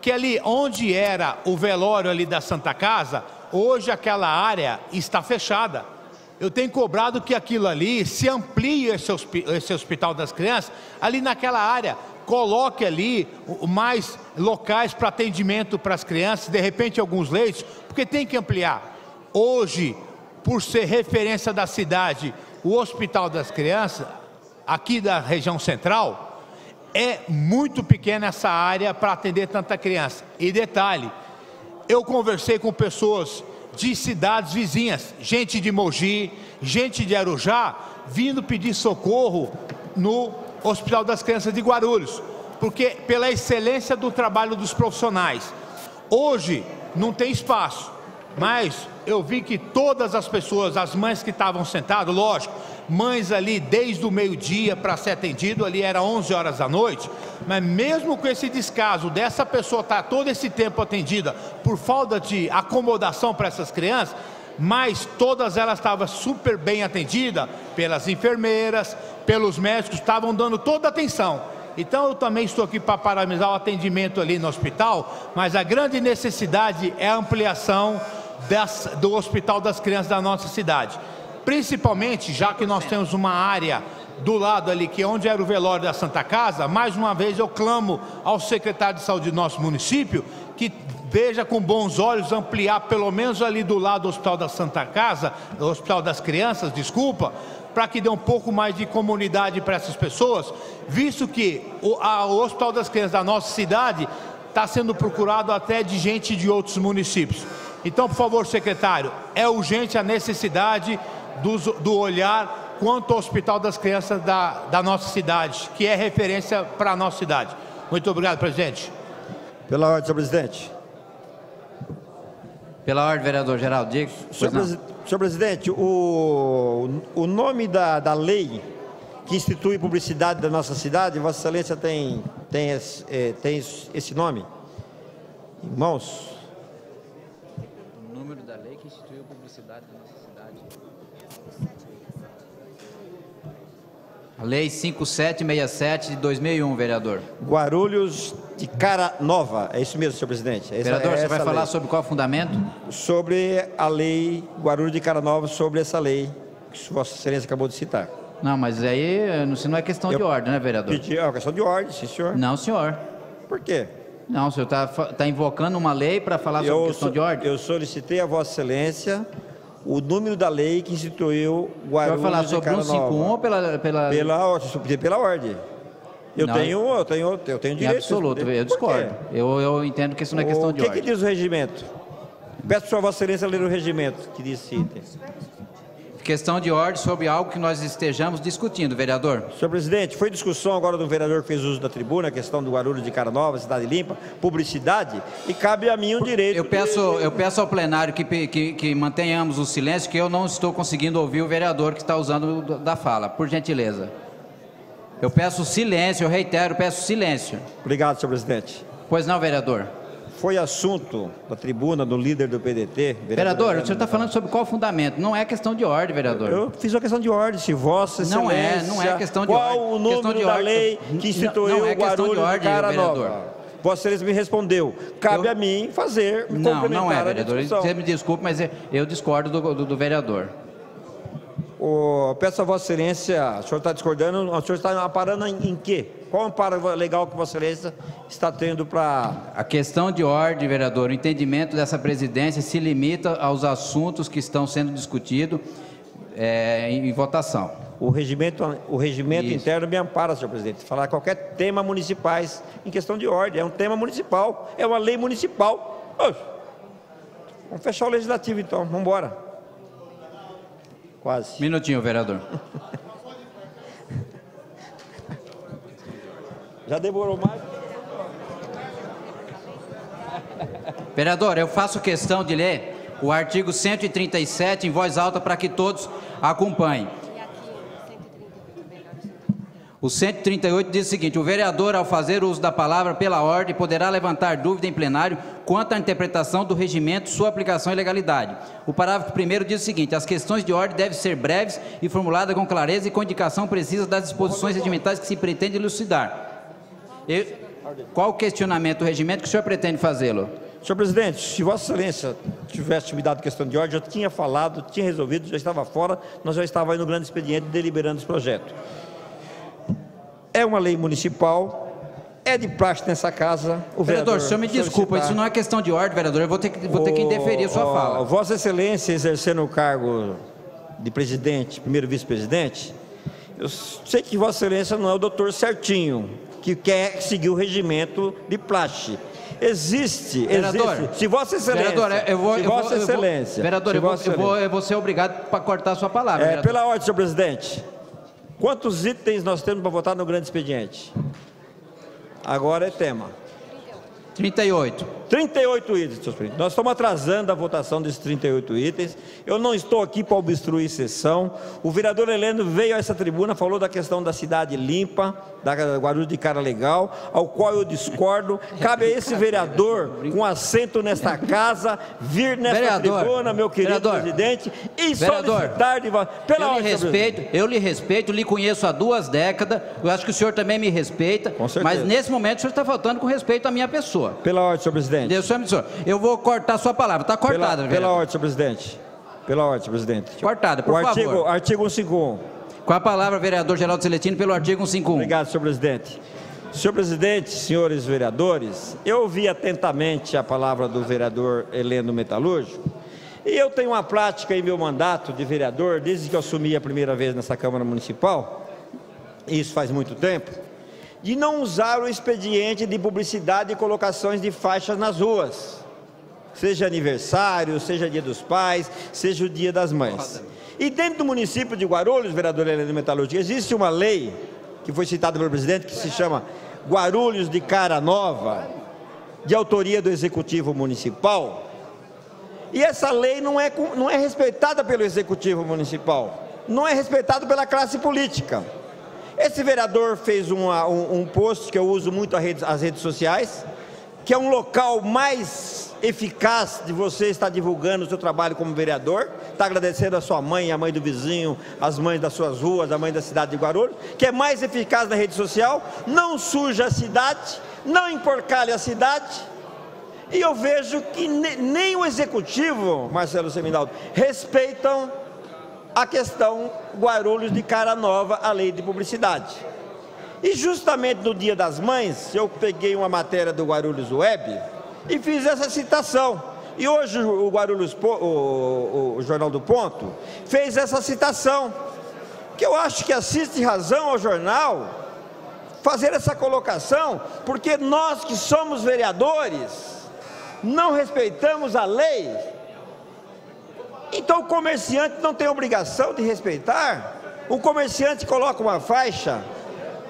que ali onde era o velório ali da Santa Casa, hoje aquela área está fechada. Eu tenho cobrado que aquilo ali se amplie esse Hospital das Crianças, ali naquela área, coloque ali mais locais para atendimento para as crianças, de repente alguns leitos, porque tem que ampliar. Hoje, por ser referência da cidade, o Hospital das Crianças, aqui da região central, é muito pequena essa área para atender tanta criança. E detalhe, eu conversei com pessoas de cidades vizinhas, gente de Mogi, gente de Arujá, vindo pedir socorro no Hospital das Crianças de Guarulhos, porque pela excelência do trabalho dos profissionais. Hoje não tem espaço, mas eu vi que todas as pessoas, as mães que estavam sentadas, lógico, mães ali desde o meio-dia para ser atendido, ali era 11 horas da noite, mas mesmo com esse descaso dessa pessoa estar todo esse tempo atendida por falta de acomodação para essas crianças, mas todas elas estavam super bem atendidas pelas enfermeiras, pelos médicos, estavam dando toda a atenção. Então eu também estou aqui para parabenizar o atendimento ali no hospital, mas a grande necessidade é a ampliação do Hospital das Crianças da nossa cidade. Principalmente, já que nós temos uma área do lado ali, que é onde era o velório da Santa Casa, mais uma vez eu clamo ao secretário de saúde do nosso município, que veja com bons olhos ampliar pelo menos ali do lado do Hospital da Santa Casa, do Hospital das Crianças, desculpa, para que dê um pouco mais de comunidade para essas pessoas, visto que o Hospital das Crianças da nossa cidade está sendo procurado até de gente de outros municípios. Então, por favor, secretário, é urgente a necessidade do olhar quanto ao Hospital das Crianças da nossa cidade, que é referência para a nossa cidade. Muito obrigado, presidente. Pela ordem, senhor presidente. Pela ordem, vereador Geraldo, diga. Senhor presidente, o nome da lei que institui publicidade da nossa cidade, Vossa Excelência tem esse nome? Irmãos? O número da lei que instituiu publicidade da nossa cidade. A Lei 5767 de 2001, vereador. Guarulhos de Cara Nova, é isso mesmo, senhor presidente? Vereador, você vai falar sobre qual fundamento? Sobre a lei Guarulhos de Cara Nova, sobre essa lei que Vossa Excelência acabou de citar. Não, mas aí isso não é questão de ordem, né, vereador? É uma questão de ordem, sim, senhor. Não, senhor. Por quê? Não, o senhor está invocando uma lei para falar sobre questão de ordem? Eu solicitei a Vossa Excelência o número da lei que instituiu Guarulhos vai falar sobre 151 ou pela ordem? Eu tenho direito. Absoluto, eu discordo. Eu entendo que isso não é questão de ordem. O que diz o regimento? Peço para Vossa Excelência ler o regimento que diz esse item. Questão de ordem sobre algo que nós estejamos discutindo, vereador. Senhor presidente, foi discussão agora do vereador que fez uso da tribuna, a questão do Guarulhos de Cara Nova, Cidade Limpa, publicidade, e cabe a mim o direito. Eu peço ao plenário que mantenhamos o silêncio, que eu não estou conseguindo ouvir o vereador que está usando da fala, por gentileza. Eu peço silêncio, eu reitero, peço silêncio. Obrigado, senhor presidente. Pois não, vereador. Foi assunto da tribuna do líder do PDT. Vereador, o senhor está falando sobre qual fundamento? Não é questão de ordem, vereador. Eu fiz uma questão de ordem, se Vossa Excelência... Não é questão de ordem. Qual o número da lei que instituiu o Guarulhos de Cara Nova? Vossa Excelência me respondeu. Cabe a mim fazer, não é, vereador. Você me desculpe, mas eu discordo do vereador. Peço a Vossa Excelência, o senhor está discordando, o senhor está amparando em quê? Qual amparo legal que Vossa Excelência está tendo para... A questão de ordem, vereador, o entendimento dessa presidência se limita aos assuntos que estão sendo discutidos em votação. O regimento interno me ampara, senhor presidente, falar qualquer tema municipais em questão de ordem. É um tema municipal, é uma lei municipal. Vamos fechar o legislativo então, vamos embora. Quase. Minutinho, vereador. Já demorou mais? Vereador, eu faço questão de ler o artigo 137 em voz alta para que todos acompanhem. O 138 diz o seguinte: o vereador, ao fazer uso da palavra pela ordem, poderá levantar dúvida em plenário quanto à interpretação do regimento, sua aplicação e legalidade. O parágrafo 1º diz o seguinte: as questões de ordem devem ser breves e formuladas com clareza e com indicação precisa das disposições regimentais que se pretende elucidar. Qual o questionamento do regimento que o senhor pretende fazê-lo? Senhor presidente, se Vossa Excelência tivesse me dado questão de ordem, eu tinha falado, tinha resolvido, já estava fora, nós já estávamos aí no grande expediente deliberando esse projeto. É uma lei municipal, é de praxe nessa casa. Vereador, o senhor me desculpa, isso não é questão de ordem, vereador, eu vou ter que indeferir a sua fala. Vossa Excelência, exercendo o cargo de presidente, primeiro vice-presidente, eu sei que Vossa Excelência não é o doutor certinho, que quer seguir o regimento de praxe. Existe. Se Vossa Excelência... Vereador, eu vou ser obrigado para cortar a sua palavra. Pela ordem, senhor presidente. Quantos itens nós temos para votar no grande expediente? Agora é tema. 38. 38 itens, senhor presidente. Nós estamos atrasando a votação desses 38 itens. Eu não estou aqui para obstruir sessão. O vereador Heleno veio a essa tribuna, falou da questão da cidade limpa, da Guarulhos de Cara Legal, ao qual eu discordo. Cabe a esse vereador, com assento nesta casa, vir nesta tribuna, meu querido presidente, e solicitar de voto. Eu lhe respeito, lhe conheço há 2 décadas, eu acho que o senhor também me respeita, mas nesse momento o senhor está faltando com respeito à minha pessoa. Pela ordem, senhor presidente. Eu vou cortar sua palavra, está cortada. Pela ordem, senhor presidente. Pela ordem, senhor presidente. Cortada, por favor. Artigo 151. Com a palavra, vereador Geraldo Celestino, pelo artigo 151. Obrigado, senhor presidente. Senhor presidente, senhores vereadores, eu ouvi atentamente a palavra do vereador Heleno Metalúrgico, e eu tenho uma prática em meu mandato de vereador, desde que eu assumi a primeira vez nessa Câmara Municipal, e isso faz muito tempo, de não usar o expediente de publicidade e colocações de faixas nas ruas, seja aniversário, seja dia dos pais, seja o dia das mães. E dentro do município de Guarulhos, vereador Heleno Metalúrgico, existe uma lei, que foi citada pelo presidente, que se chama Guarulhos de Cara Nova, de autoria do Executivo Municipal, E essa lei não é respeitada pelo Executivo Municipal, não é respeitada pela classe política. Esse vereador fez um post que eu uso muito as redes sociais, que é um local mais eficaz de você estar divulgando o seu trabalho como vereador. Está agradecendo a sua mãe, a mãe do vizinho, as mães das suas ruas, a mãe da cidade de Guarulhos, que é mais eficaz na rede social, não suja a cidade, não emporcalha a cidade. E eu vejo que nem o Executivo, Marcelo Seminaldo, respeitam a questão Guarulhos de cara nova, a lei de publicidade. E justamente no Dia das Mães, eu peguei uma matéria do Guarulhos Web e fiz essa citação. E hoje o Guarulhos, o Jornal do Ponto, fez essa citação, que eu acho que assiste razão ao jornal fazer essa colocação, porque nós que somos vereadores não respeitamos a lei. Então o comerciante não tem obrigação de respeitar. O comerciante coloca uma faixa,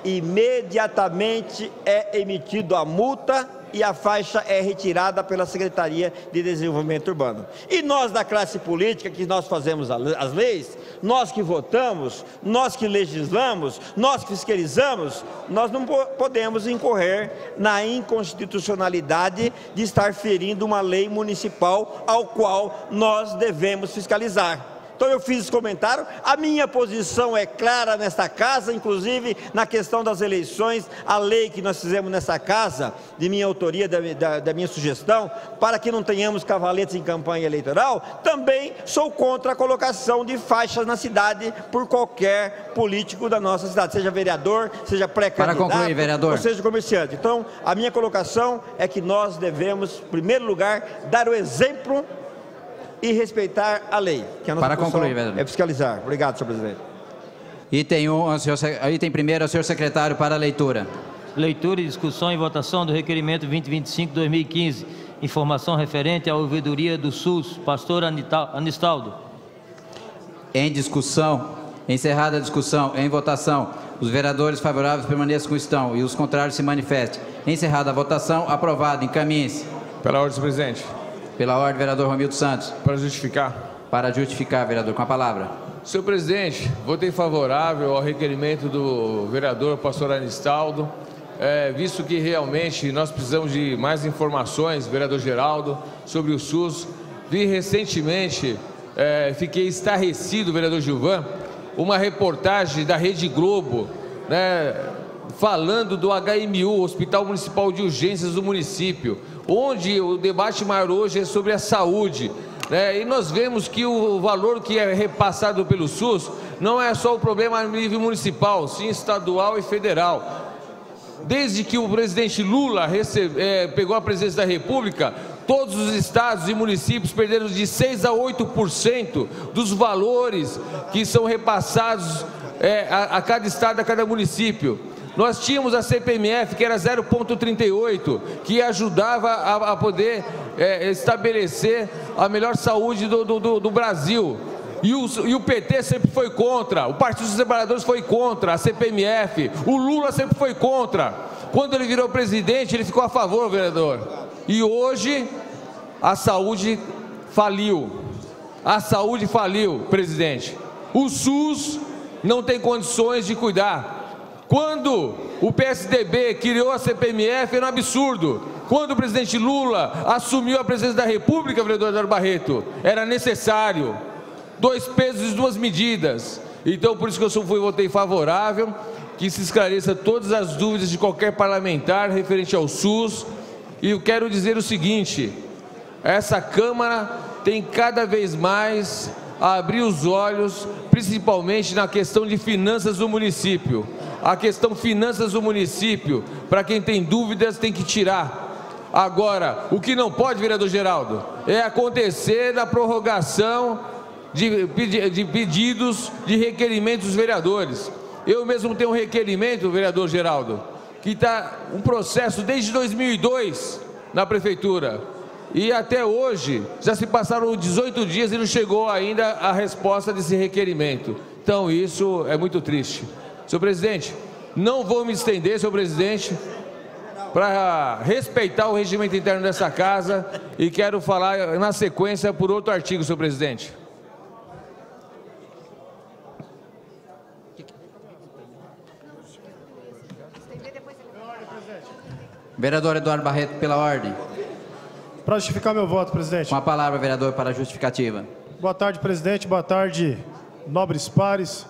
imediatamente é emitido a multa e a faixa é retirada pela Secretaria de Desenvolvimento Urbano. E nós da classe política, que nós fazemos as leis, nós que votamos, nós que legislamos, nós que fiscalizamos, nós não podemos incorrer na inconstitucionalidade de estar ferindo uma lei municipal ao qual nós devemos fiscalizar. Então eu fiz esse comentário, a minha posição é clara nesta casa, inclusive na questão das eleições, a lei que nós fizemos nessa casa, de minha autoria, da minha sugestão, para que não tenhamos cavaletes em campanha eleitoral, também sou contra a colocação de faixas na cidade por qualquer político da nossa cidade, seja vereador, seja pré-candidato, para concluir, vereador, ou seja comerciante. Então a minha colocação é que nós devemos, em primeiro lugar, dar o exemplo e respeitar a lei, que a nossa função é fiscalizar. Obrigado, senhor presidente. Item primeiro, ao senhor secretário para a leitura. Leitura, discussão e votação do requerimento 2025-2015. Informação referente à ouvidoria do SUS. Pastor Anistaldo. Em discussão, encerrada a discussão, em votação, os vereadores favoráveis permaneçam como estão e os contrários se manifestem. Encerrada a votação, aprovado. Encaminhe-se. Pela ordem, senhor presidente. Pela ordem, vereador Romildo Santos. Para justificar. Para justificar, vereador, com a palavra. Senhor presidente, votei favorável ao requerimento do vereador pastor Anistaldo, visto que realmente nós precisamos de mais informações, vereador Geraldo, sobre o SUS. Vi recentemente, fiquei estarrecido, vereador Gilvan, uma reportagem da Rede Globo, falando do HMU, Hospital Municipal de Urgências do município, onde o debate maior hoje é sobre a saúde. E nós vemos que o valor que é repassado pelo SUS não é só o problema a nível municipal, sim estadual e federal. Desde que o presidente Lula pegou a presidência da República, todos os estados e municípios perderam de 6% a 8% dos valores que são repassados a cada estado, a cada município. Nós tínhamos a CPMF, que era 0,38, que ajudava a poder estabelecer a melhor saúde do Brasil. E o PT sempre foi contra, o Partido dos Trabalhadores foi contra, a CPMF, o Lula sempre foi contra. Quando ele virou presidente, ele ficou a favor, vereador. E hoje, a saúde faliu. A saúde faliu, presidente. O SUS não tem condições de cuidar. Quando o PSDB criou a CPMF, era um absurdo. Quando o presidente Lula assumiu a presidência da República, vereador Eduardo Barreto, era necessário 2 pesos e 2 medidas. Então, por isso que eu votei favorável, que se esclareça todas as dúvidas de qualquer parlamentar referente ao SUS. E eu quero dizer o seguinte, essa Câmara tem cada vez mais a abrir os olhos, principalmente na questão de finanças do município. A questão finanças do município, para quem tem dúvidas, tem que tirar. Agora, o que não pode, vereador Geraldo, é acontecer na prorrogação de pedidos de requerimentos dos vereadores. Eu mesmo tenho um requerimento, vereador Geraldo, que está um processo desde 2002 na prefeitura. E até hoje, já se passaram 18 dias e não chegou ainda a resposta desse requerimento. Então, isso é muito triste. Senhor presidente, não vou me estender, senhor presidente. para respeitar o regimento interno dessa casa e quero falar na sequência por outro artigo, senhor presidente. Vereador Eduardo Barreto, pela ordem. Para justificar meu voto, presidente. Com a palavra, vereador, para a justificativa. Boa tarde, presidente. Boa tarde, nobres pares.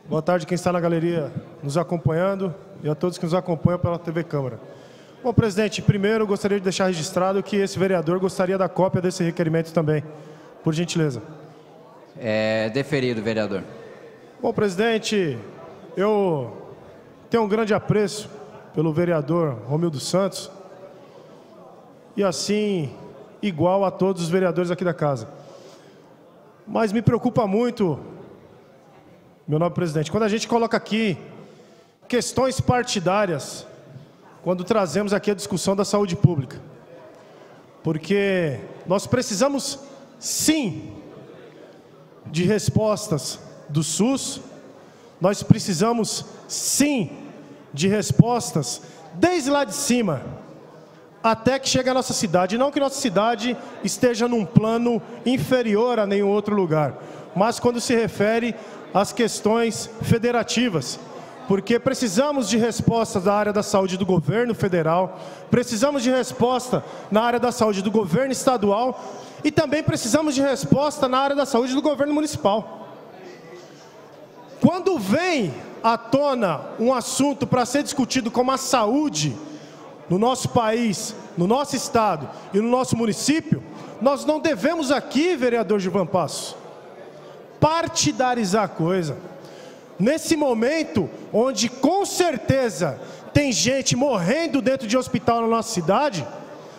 Boa tarde, quem está na galeria nos acompanhando e a todos que nos acompanham pela TV Câmara. Bom, presidente, primeiro eu gostaria de deixar registrado que esse vereador gostaria da cópia desse requerimento também, por gentileza. É deferido, vereador. Bom, presidente, eu tenho um grande apreço pelo vereador Romildo Santos e assim, igual a todos os vereadores aqui da casa. Mas me preocupa muito, meu nobre presidente, quando a gente coloca aqui questões partidárias, quando trazemos aqui a discussão da saúde pública. Porque nós precisamos, sim, de respostas do SUS, nós precisamos, sim, de respostas desde lá de cima, até que chegue à nossa cidade. Não que nossa cidade esteja num plano inferior a nenhum outro lugar, mas quando se refere às questões federativas, porque precisamos de respostas da área da saúde do governo federal, precisamos de resposta na área da saúde do governo estadual e também precisamos de resposta na área da saúde do governo municipal. Quando vem à tona um assunto para ser discutido como a saúde no nosso país, no nosso estado e no nosso município, nós não devemos aqui, vereador Gilvan Passos, partidarizar a coisa. Nesse momento, onde com certeza tem gente morrendo dentro de hospital na nossa cidade,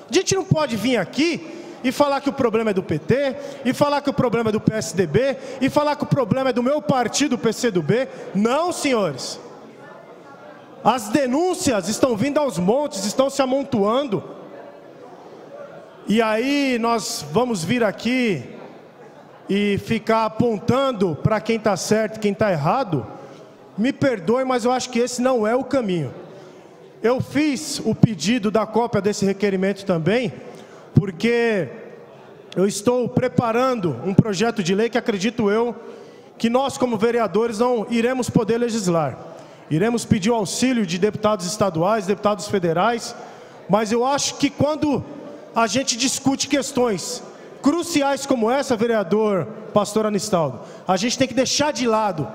a gente não pode vir aqui e falar que o problema é do PT, e falar que o problema é do PSDB, e falar que o problema é do meu partido, o PCdoB. Não, senhores. As denúncias estão vindo aos montes, estão se amontoando. E aí nós vamos vir aqui e ficar apontando para quem está certo e quem está errado. Me perdoe, mas eu acho que esse não é o caminho. Eu fiz o pedido da cópia desse requerimento também, porque eu estou preparando um projeto de lei que acredito eu que nós como vereadores não iremos poder legislar. Iremos pedir o auxílio de deputados estaduais, deputados federais, mas eu acho que quando a gente discute questões cruciais como essa, vereador Pastor Anistaldo, a gente tem que deixar de lado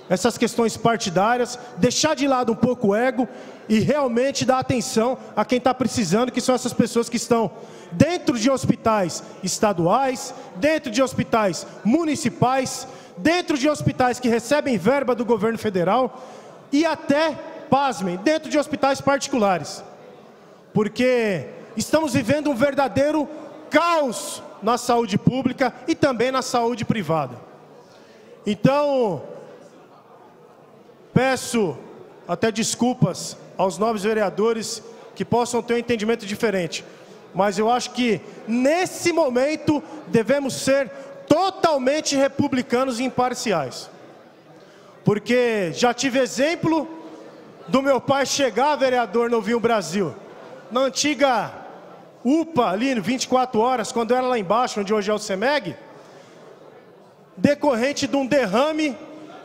essas questões partidárias, deixar de lado um pouco o ego e realmente dar atenção a quem está precisando, que são essas pessoas que estão dentro de hospitais estaduais, dentro de hospitais municipais, dentro de hospitais que recebem verba do governo federal e até, pasmem, dentro de hospitais particulares. Porque estamos vivendo um verdadeiro caos na saúde pública e também na saúde privada. Então, peço até desculpas aos nobres vereadores que possam ter um entendimento diferente, mas eu acho que nesse momento devemos ser totalmente republicanos e imparciais. Porque já tive exemplo do meu pai chegar, vereador Novinho Brasil, na antiga UPA, ali no 24 horas, quando era lá embaixo, onde hoje é o CEMEG, decorrente de um derrame,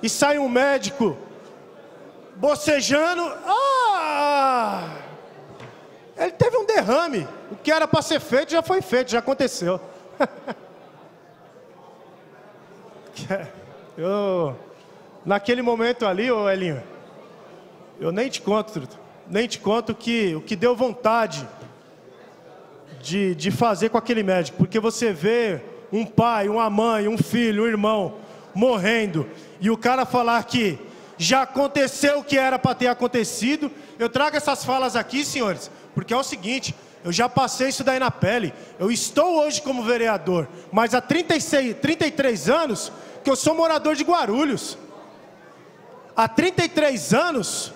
e sai um médico bocejando. Ele teve um derrame. O que era para ser feito já foi feito, já aconteceu. Naquele momento ali, ô Elinho, eu nem te conto que o que deu vontade de fazer com aquele médico, porque você vê um pai, uma mãe, um filho, um irmão morrendo, e o cara falar que já aconteceu o que era para ter acontecido. Eu trago essas falas aqui, senhores, porque é o seguinte, eu já passei isso daí na pele. Eu estou hoje como vereador, mas há 33 anos que eu sou morador de Guarulhos. Há 33 anos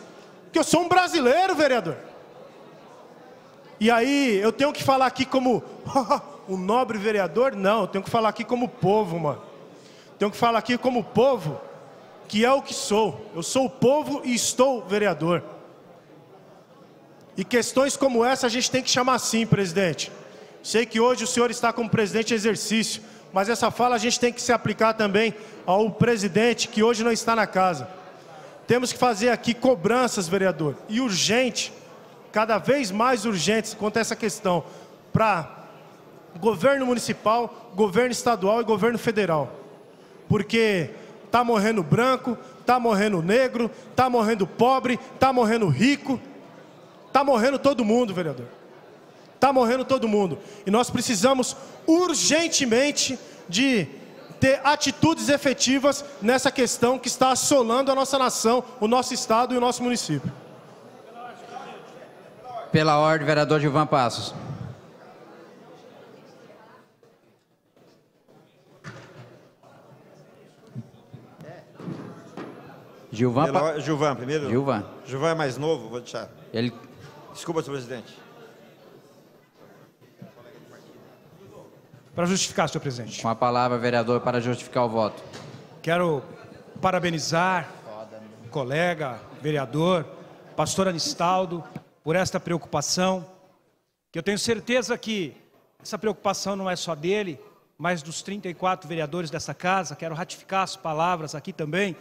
que eu sou um brasileiro, vereador. E aí, eu tenho que falar aqui como um nobre vereador? Não, eu tenho que falar aqui como povo, mano. Tenho que falar aqui como povo, que é o que sou. Eu sou o povo e estou vereador. E questões como essa a gente tem que chamar assim, presidente. Sei que hoje o senhor está como presidente em exercício, mas essa fala a gente tem que se aplicar também ao presidente que hoje não está na casa. Temos que fazer aqui cobranças, vereador, e urgente, cada vez mais urgentes quanto a essa questão, para governo municipal, governo estadual e governo federal. Porque está morrendo branco, está morrendo negro, está morrendo pobre, está morrendo rico, está morrendo todo mundo, vereador. Está morrendo todo mundo. E nós precisamos urgentemente de ter atitudes efetivas nessa questão que está assolando a nossa nação, o nosso estado e o nosso município. Pela ordem, vereador Gilvan Passos. Gilvan primeiro? Gilvan. Gilvan é mais novo, vou deixar. Ele... Desculpa, senhor presidente. Para justificar, senhor presidente. Com a palavra, vereador, para justificar o voto. Quero parabenizar o colega, vereador, pastor Anistaldo, por esta preocupação, que eu tenho certeza que essa preocupação não é só dele, mas dos 34 vereadores dessa casa. Quero ratificar as palavras aqui também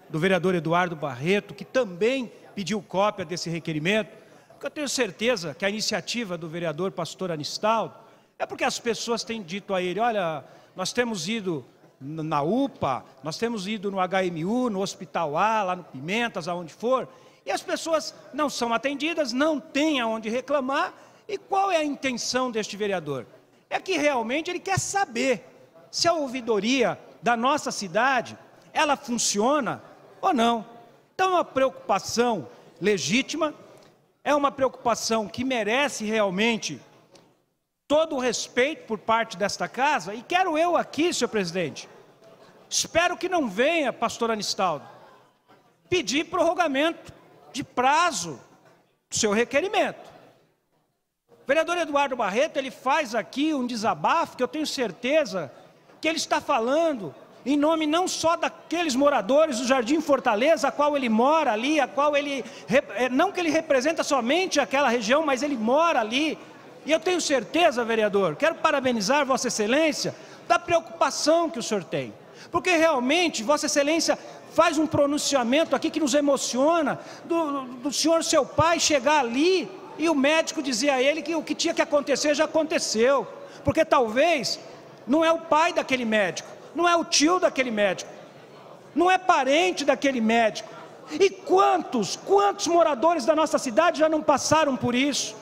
do vereador Eduardo Barreto, que também pediu cópia desse requerimento, porque eu tenho certeza que a iniciativa do vereador pastor Anistaldo é porque as pessoas têm dito a ele: olha, nós temos ido na UPA, nós temos ido no HMU, no Hospital A, lá no Pimentas, aonde for, e as pessoas não são atendidas, não têm aonde reclamar. E qual é a intenção deste vereador? É que realmente ele quer saber se a ouvidoria da nossa cidade, ela funciona ou não. Então é uma preocupação legítima, é uma preocupação que merece realmente todo o respeito por parte desta casa. E quero eu aqui, senhor presidente, espero que não venha, pastor Anistaldo, pedir prorrogamento de prazo do seu requerimento. O vereador Eduardo Barreto, ele faz aqui um desabafo que eu tenho certeza que ele está falando em nome não só daqueles moradores do Jardim Fortaleza, a qual ele mora ali, a qual ele, não que ele representa somente aquela região, mas ele mora ali. E eu tenho certeza, vereador, quero parabenizar Vossa Excelência da preocupação que o senhor tem. Porque realmente Vossa Excelência faz um pronunciamento aqui que nos emociona, do senhor, seu pai, chegar ali e o médico dizer a ele que o que tinha que acontecer já aconteceu. Porque talvez não é o pai daquele médico, não é o tio daquele médico, não é parente daquele médico. E quantos moradores da nossa cidade já não passaram por isso?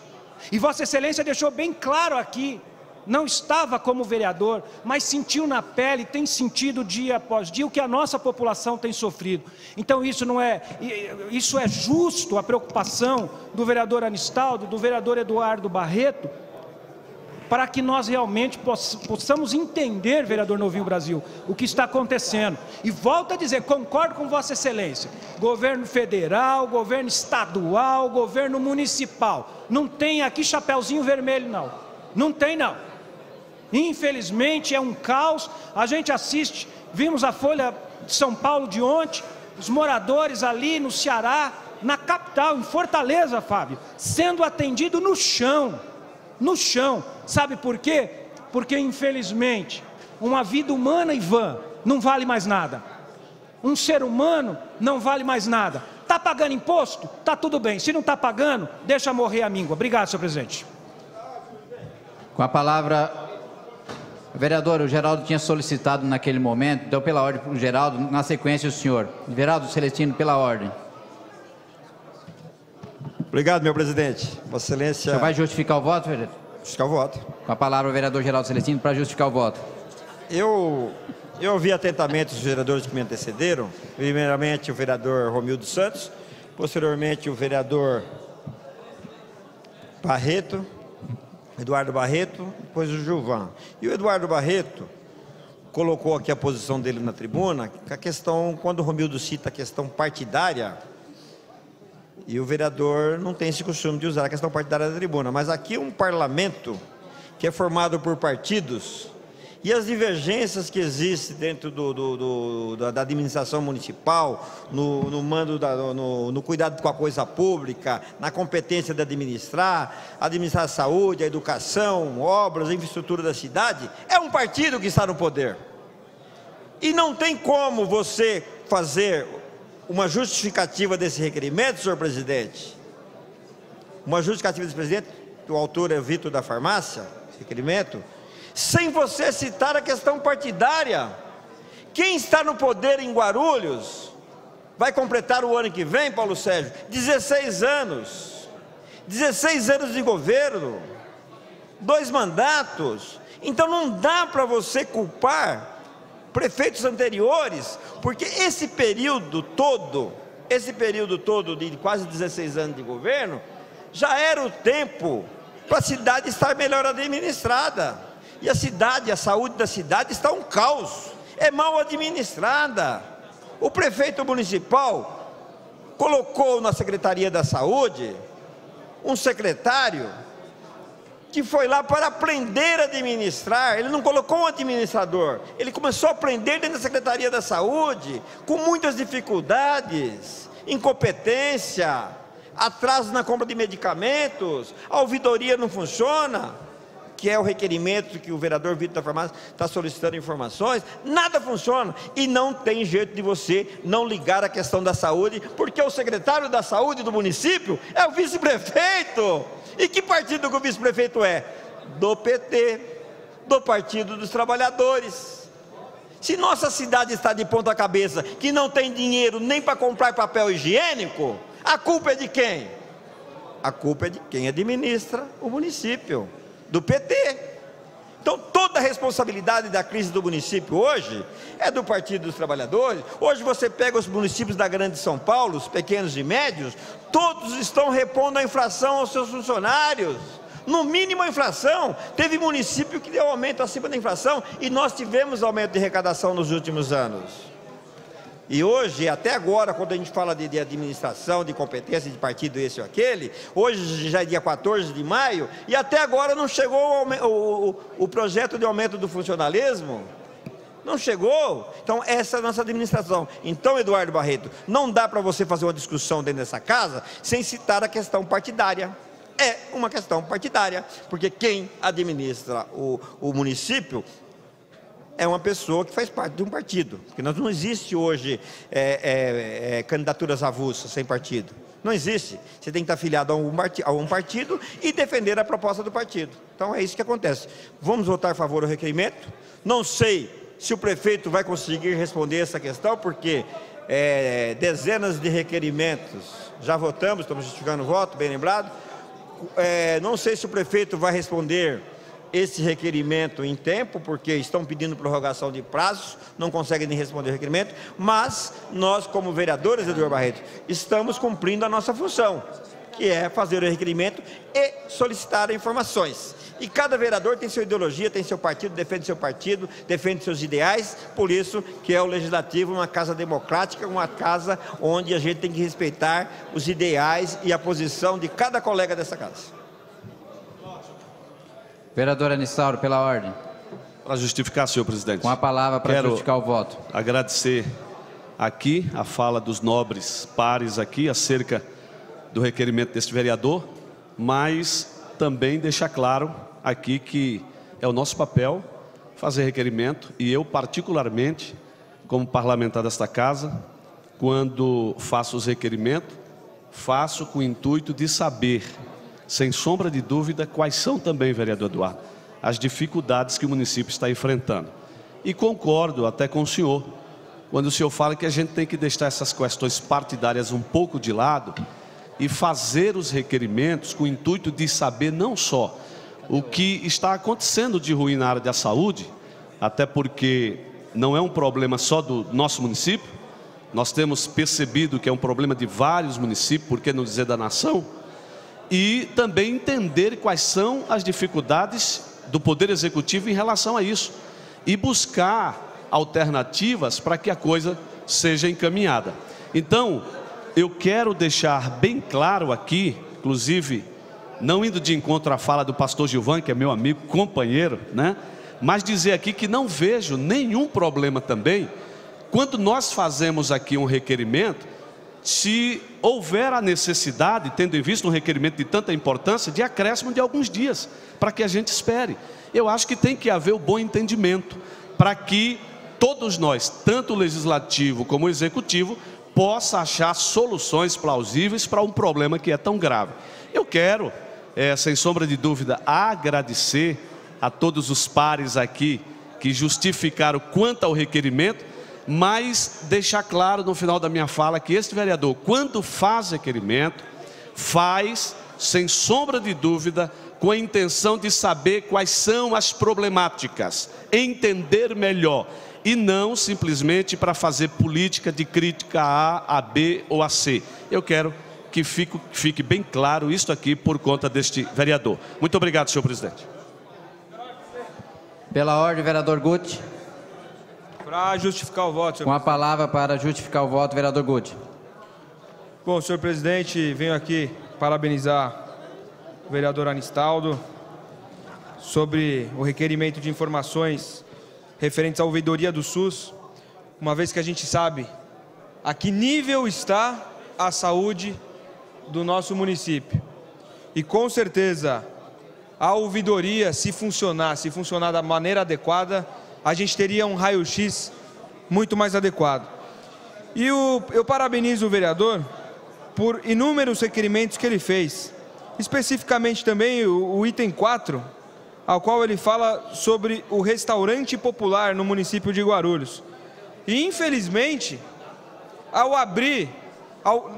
E Vossa Excelência deixou bem claro aqui, não estava como vereador, mas sentiu na pele, tem sentido dia após dia o que a nossa população tem sofrido. Então isso é justo, a preocupação do vereador Anistaldo, do vereador Eduardo Barreto, para que nós realmente possamos entender, vereador Novinho Brasil, o que está acontecendo. E volto a dizer, concordo com Vossa Excelência, governo federal, governo estadual, governo municipal, não tem aqui chapeuzinho vermelho não, não tem não. Infelizmente é um caos, a gente assiste, vimos a Folha de São Paulo de ontem, os moradores ali no Ceará, na capital, em Fortaleza, Fábio, sendo atendido no chão. No chão, sabe por quê? Porque infelizmente uma vida humana e vã não vale mais nada. Um ser humano não vale mais nada. Está pagando imposto? Está tudo bem. Se não está pagando, deixa morrer a míngua. Obrigado, senhor presidente. Com a palavra, vereador, o Geraldo tinha solicitado naquele momento, então pela ordem para o Geraldo, na sequência o senhor. Geraldo Celestino, pela ordem. Obrigado, meu presidente. Vossa Excelência... O senhor vai justificar o voto, vereador? Justificar o voto. Com a palavra o vereador Geraldo Celestino para justificar o voto. Eu ouvi atentamente os vereadores que me antecederam, primeiramente o vereador Romildo Santos, posteriormente o vereador Barreto, Eduardo Barreto, depois o Gilvan. E o Eduardo Barreto colocou aqui a posição dele na tribuna, que a questão, quando o Romildo cita a questão partidária, e o vereador não tem esse costume de usar a questão partidária da tribuna, mas aqui um parlamento que é formado por partidos, e as divergências que existem dentro da administração municipal, no mando, no cuidado com a coisa pública, na competência de administrar a saúde, a educação, obras, a infraestrutura da cidade, é um partido que está no poder. E não tem como você fazer uma justificativa desse requerimento, senhor presidente, uma justificativa desse presidente, o autor é Vitor da Farmácia, requerimento, sem você citar a questão partidária. Quem está no poder em Guarulhos vai completar o ano que vem, Paulo Sérgio, 16 anos. 16 anos de governo, 2 mandatos. Então não dá para você culpar prefeitos anteriores, porque esse período todo de quase 16 anos de governo, já era o tempo para a cidade estar melhor administrada. E a saúde da cidade está um caos, é mal administrada. O prefeito municipal colocou na Secretaria da Saúde um secretário que foi lá para aprender a administrar. Ele não colocou um administrador, ele começou a aprender dentro da Secretaria da Saúde, com muitas dificuldades, incompetência, atraso na compra de medicamentos, a ouvidoria não funciona, que é o requerimento que o vereador Vitor da Farmácia está solicitando informações, nada funciona, e não tem jeito de você não ligar a questão da saúde, porque o secretário da saúde do município é o vice-prefeito. E que partido que o vice-prefeito é? Do PT, do Partido dos Trabalhadores. Se nossa cidade está de ponta cabeça, que não tem dinheiro nem para comprar papel higiênico, a culpa é de quem? A culpa é de quem administra o município, do PT. Então toda a responsabilidade da crise do município hoje é do Partido dos Trabalhadores. Hoje você pega os municípios da Grande São Paulo, os pequenos e médios, todos estão repondo a inflação aos seus funcionários, no mínimo a inflação. Teve município que deu aumento acima da inflação, e nós tivemos aumento de arrecadação nos últimos anos. E hoje, até agora, quando a gente fala de administração, de competência de partido esse ou aquele, hoje já é dia 14 de maio, e até agora não chegou o projeto de aumento do funcionalismo, não chegou. Então essa é a nossa administração. Então, Eduardo Barreto, não dá para você fazer uma discussão dentro dessa casa sem citar a questão partidária. É uma questão partidária, porque quem administra o município é uma pessoa que faz parte de um partido, porque não existe hoje candidaturas avulsas sem partido, não existe. Você tem que estar afiliado a um partido e defender a proposta do partido. Então é isso que acontece. Vamos votar a favor do requerimento. Não sei se o prefeito vai conseguir responder essa questão, porque dezenas de requerimentos já votamos, estamos justificando o voto, bem lembrado. Não sei se o prefeito vai responder esse requerimento em tempo, porque estão pedindo prorrogação de prazos, não conseguem nem responder o requerimento, mas nós, como vereadores, Eduardo Barreto, estamos cumprindo a nossa função, que é fazer o requerimento e solicitar informações. E cada vereador tem sua ideologia, tem seu partido, defende seus ideais, por isso que é o Legislativo uma casa democrática, uma casa onde a gente tem que respeitar os ideais e a posição de cada colega dessa casa. Vereador Anistauro, pela ordem. Para justificar, senhor presidente. Com a palavra para justificar o voto. Agradecer aqui a fala dos nobres pares aqui acerca do requerimento deste vereador, mas também deixar claro aqui que é o nosso papel fazer requerimento, e eu particularmente, como parlamentar desta casa, quando faço os requerimentos, faço com o intuito de saber, sem sombra de dúvida, quais são também, vereador Eduardo, as dificuldades que o município está enfrentando. E concordo até com o senhor, quando o senhor fala que a gente tem que deixar essas questões partidárias um pouco de lado e fazer os requerimentos com o intuito de saber não só o que está acontecendo de ruim na área da saúde, até porque não é um problema só do nosso município, nós temos percebido que é um problema de vários municípios, por que não dizer da nação, e também entender quais são as dificuldades do Poder Executivo em relação a isso, e buscar alternativas para que a coisa seja encaminhada. Então, eu quero deixar bem claro aqui, inclusive, não indo de encontro à fala do pastor Gilvan, que é meu amigo, companheiro, né? mas dizer aqui que não vejo nenhum problema também, quando nós fazemos aqui um requerimento, se houver a necessidade, tendo em vista um requerimento de tanta importância, de acréscimo de alguns dias, para que a gente espere. Eu acho que tem que haver o bom entendimento, para que todos nós, tanto o legislativo como o executivo, possa achar soluções plausíveis para um problema que é tão grave. Eu quero, sem sombra de dúvida, agradecer a todos os pares aqui que justificaram quanto ao requerimento, mas deixar claro no final da minha fala que este vereador, quando faz requerimento, faz, sem sombra de dúvida, com a intenção de saber quais são as problemáticas, entender melhor, e não simplesmente para fazer política de crítica a B ou a C. Eu quero que fique bem claro isto aqui por conta deste vereador. Muito obrigado, senhor presidente. Pela ordem, vereador Guti. Para justificar o voto, senhor Com a palavra para justificar o voto, vereador Guti. Bom, senhor presidente, venho aqui parabenizar o vereador Anistaldo sobre o requerimento de informações referentes à ouvidoria do SUS, uma vez que a gente sabe a que nível está a saúde do nosso município. E com certeza a ouvidoria, se funcionar da maneira adequada, a gente teria um raio-x muito mais adequado. E eu parabenizo o vereador por inúmeros requerimentos que ele fez, especificamente também o item 4, ao qual ele fala sobre o restaurante popular no município de Guarulhos. E infelizmente,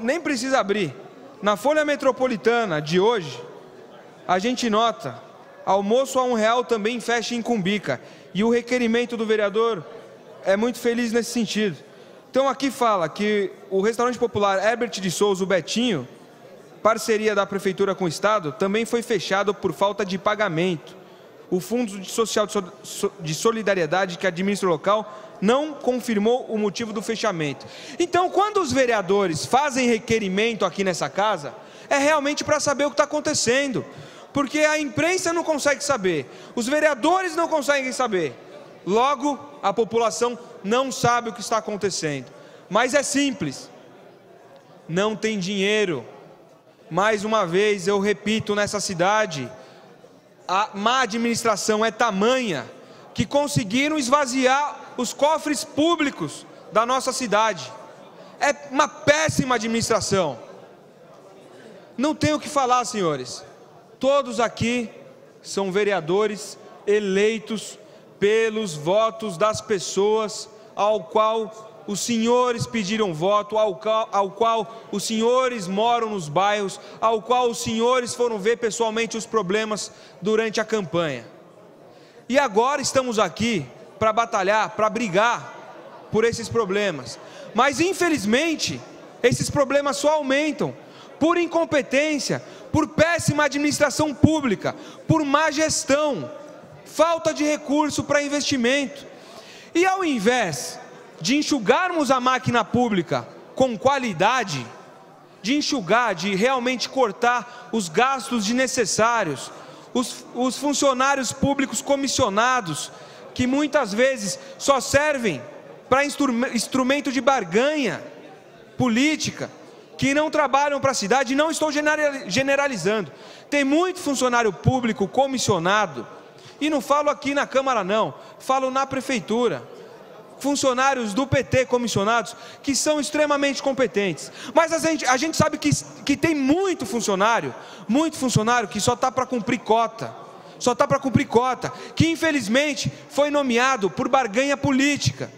nem precisa abrir, na Folha Metropolitana de hoje, a gente nota, almoço a R$1 também fecha em Cumbica. E o requerimento do vereador é muito feliz nesse sentido. Então aqui fala que o restaurante popular Herbert de Souza, o Betinho, parceria da Prefeitura com o Estado, também foi fechado por falta de pagamento. O Fundo Social de Solidariedade que administra o local não confirmou o motivo do fechamento. Então, quando os vereadores fazem requerimento aqui nessa casa, é realmente para saber o que está acontecendo. Porque a imprensa não consegue saber, os vereadores não conseguem saber. Logo, a população não sabe o que está acontecendo. Mas é simples, não tem dinheiro. Mais uma vez, eu repito, nessa cidade, a má administração é tamanha que conseguiram esvaziar os cofres públicos da nossa cidade. É uma péssima administração. Não tenho o que falar, senhores. Todos aqui são vereadores eleitos pelos votos das pessoas ao qual os senhores pediram voto, ao qual os senhores moram nos bairros, ao qual os senhores foram ver pessoalmente os problemas durante a campanha. E agora estamos aqui para batalhar, para brigar por esses problemas. Mas infelizmente, esses problemas só aumentam por incompetência, por péssima administração pública, por má gestão, falta de recurso para investimento. E ao invés de enxugarmos a máquina pública com qualidade, de enxugar, de realmente cortar os gastos desnecessários, os funcionários públicos comissionados, que muitas vezes só servem para instrumento de barganha política, que não trabalham para a cidade, e não estou generalizando. Tem muito funcionário público comissionado, e não falo aqui na Câmara não, falo na Prefeitura, funcionários do PT comissionados, que são extremamente competentes. Mas a gente sabe que tem muito funcionário que só está para cumprir cota, que infelizmente foi nomeado por barganha política,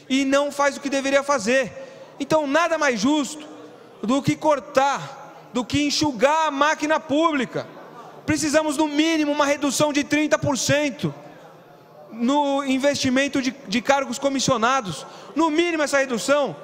e não faz o que deveria fazer. Então nada mais justo do que cortar, do que enxugar a máquina pública. Precisamos no mínimo uma redução de 30% no investimento de cargos comissionados. No mínimo essa redução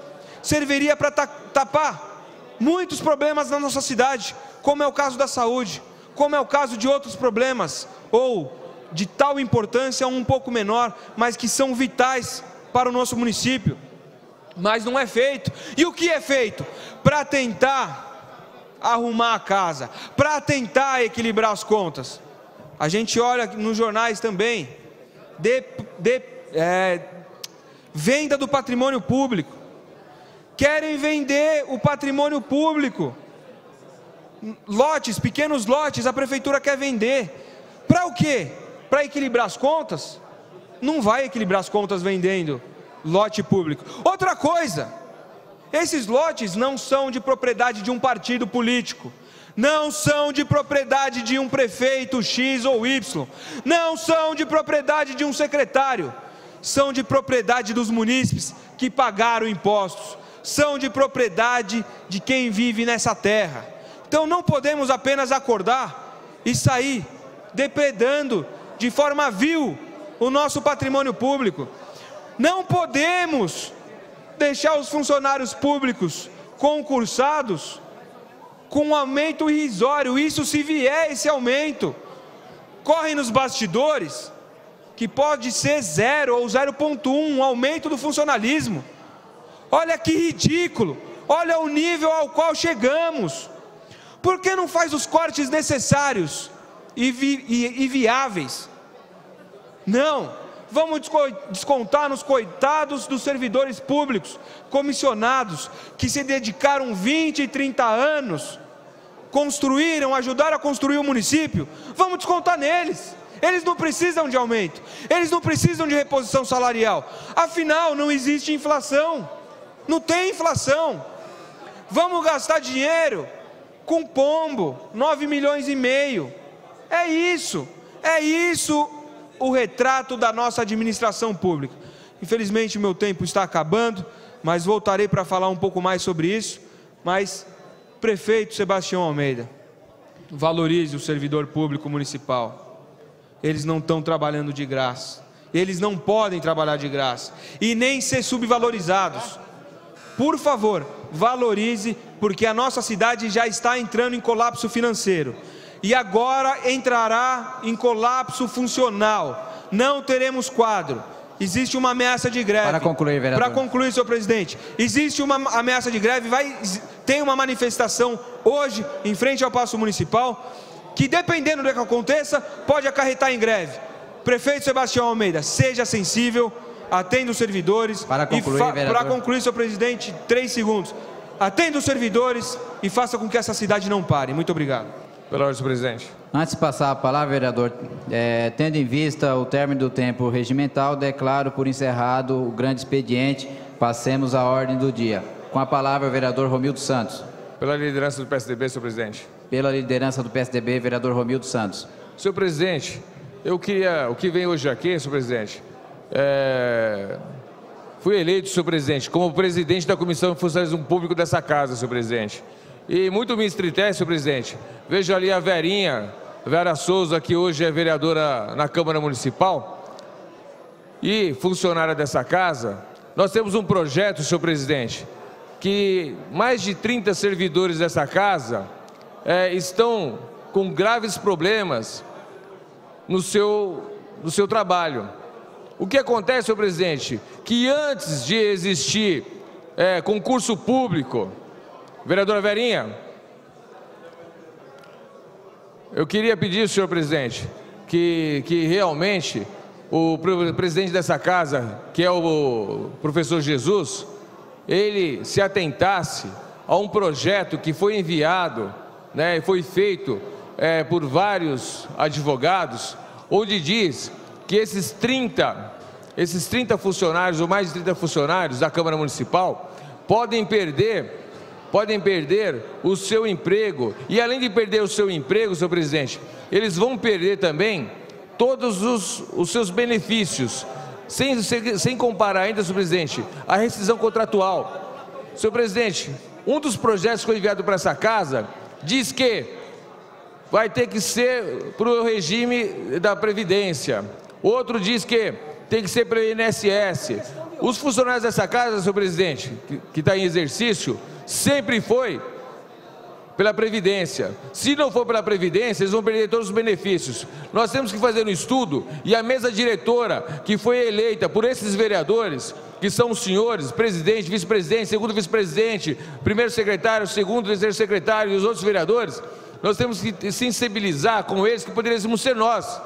serviria para tapar muitos problemas na nossa cidade, como é o caso da saúde, como é o caso de outros problemas, ou de tal importância um pouco menor, mas que são vitais para o nosso município. Mas não é feito. E o que é feito? Para tentar arrumar a casa, para tentar equilibrar as contas. A gente olha nos jornais também, venda do patrimônio público. Querem vender o patrimônio público. Lotes, pequenos lotes, a prefeitura quer vender. Para o quê? Para equilibrar as contas? Não vai equilibrar as contas vendendo lote público. Outra coisa, esses lotes não são de propriedade de um partido político, não são de propriedade de um prefeito X ou Y, não são de propriedade de um secretário, são de propriedade dos munícipes que pagaram impostos, são de propriedade de quem vive nessa terra. Então não podemos apenas acordar e sair depredando de forma vil o nosso patrimônio público. Não podemos deixar os funcionários públicos concursados com um aumento irrisório. Isso, se vier esse aumento, corre nos bastidores que pode ser 0 ou 0,1, um aumento do funcionalismo. Olha que ridículo, olha o nível ao qual chegamos. Por que não faz os cortes necessários e viáveis? Não, vamos descontar nos coitados dos servidores públicos, comissionados, que se dedicaram 20 e 30 anos, ajudaram a construir o município. Vamos descontar neles. Eles não precisam de aumento, eles não precisam de reposição salarial. Afinal, não existe inflação, não tem inflação. Vamos gastar dinheiro com pombo, 9,5 milhões. É isso o retrato da nossa administração pública. Infelizmente, meu tempo está acabando, mas voltarei para falar um pouco mais sobre isso. Mas, prefeito Sebastião Almeida, valorize o servidor público municipal. Eles não estão trabalhando de graça, eles não podem trabalhar de graça e nem ser subvalorizados. Por favor, valorize, porque a nossa cidade já está entrando em colapso financeiro e agora entrará em colapso funcional. Não teremos quadro. Existe uma ameaça de greve. Para concluir, vereador. Para concluir, senhor presidente, existe uma ameaça de greve, tem uma manifestação hoje em frente ao Paço Municipal, que dependendo do que aconteça, pode acarretar em greve. Prefeito Sebastião Almeida, seja sensível, atenda os servidores. Para concluir, vereador. Para concluir, senhor presidente, 3 segundos. Atenda os servidores e faça com que essa cidade não pare. Muito obrigado. Pela ordem, senhor presidente. Antes de passar a palavra, vereador, tendo em vista o término do tempo regimental, declaro por encerrado o grande expediente. Passemos à ordem do dia. Com a palavra, o vereador Romildo Santos. Pela liderança do PSDB, senhor presidente. Pela liderança do PSDB, vereador Romildo Santos. Senhor presidente, o que vem hoje aqui, senhor presidente, fui eleito, senhor presidente, como presidente da Comissão de Funcionalismo Público dessa casa, senhor presidente. E muito me entristece, senhor presidente, vejo ali a Vera Souza, que hoje é vereadora na Câmara Municipal e funcionária dessa casa. Nós temos um projeto, senhor presidente, que mais de 30 servidores dessa casa estão com graves problemas no seu trabalho. O que acontece, senhor presidente, que antes de existir concurso público, vereadora Verinha, eu queria pedir, senhor presidente, que realmente o presidente dessa casa, que é o professor Jesus, ele se atentasse a um projeto que foi enviado, foi feito por vários advogados, onde diz que esses 30 funcionários, ou mais de 30 funcionários da Câmara Municipal, podem perder o seu emprego. E além de perder o seu emprego, senhor presidente, eles vão perder também todos os seus benefícios, sem comparar ainda, senhor presidente, a rescisão contratual. Senhor presidente, um dos projetos que foi enviado para essa casa diz que vai ter que ser para o regime da Previdência. Outro diz que tem que ser para o INSS. Os funcionários dessa casa, senhor presidente, que está em exercício, sempre foi pela Previdência. Se não for pela Previdência, eles vão perder todos os benefícios. Nós temos que fazer um estudo e a mesa diretora, que foi eleita por esses vereadores, que são os senhores, presidente, vice-presidente, segundo vice-presidente, primeiro secretário, segundo, terceiro secretário e os outros vereadores, nós temos que sensibilizar com eles que poderíamos ser nós.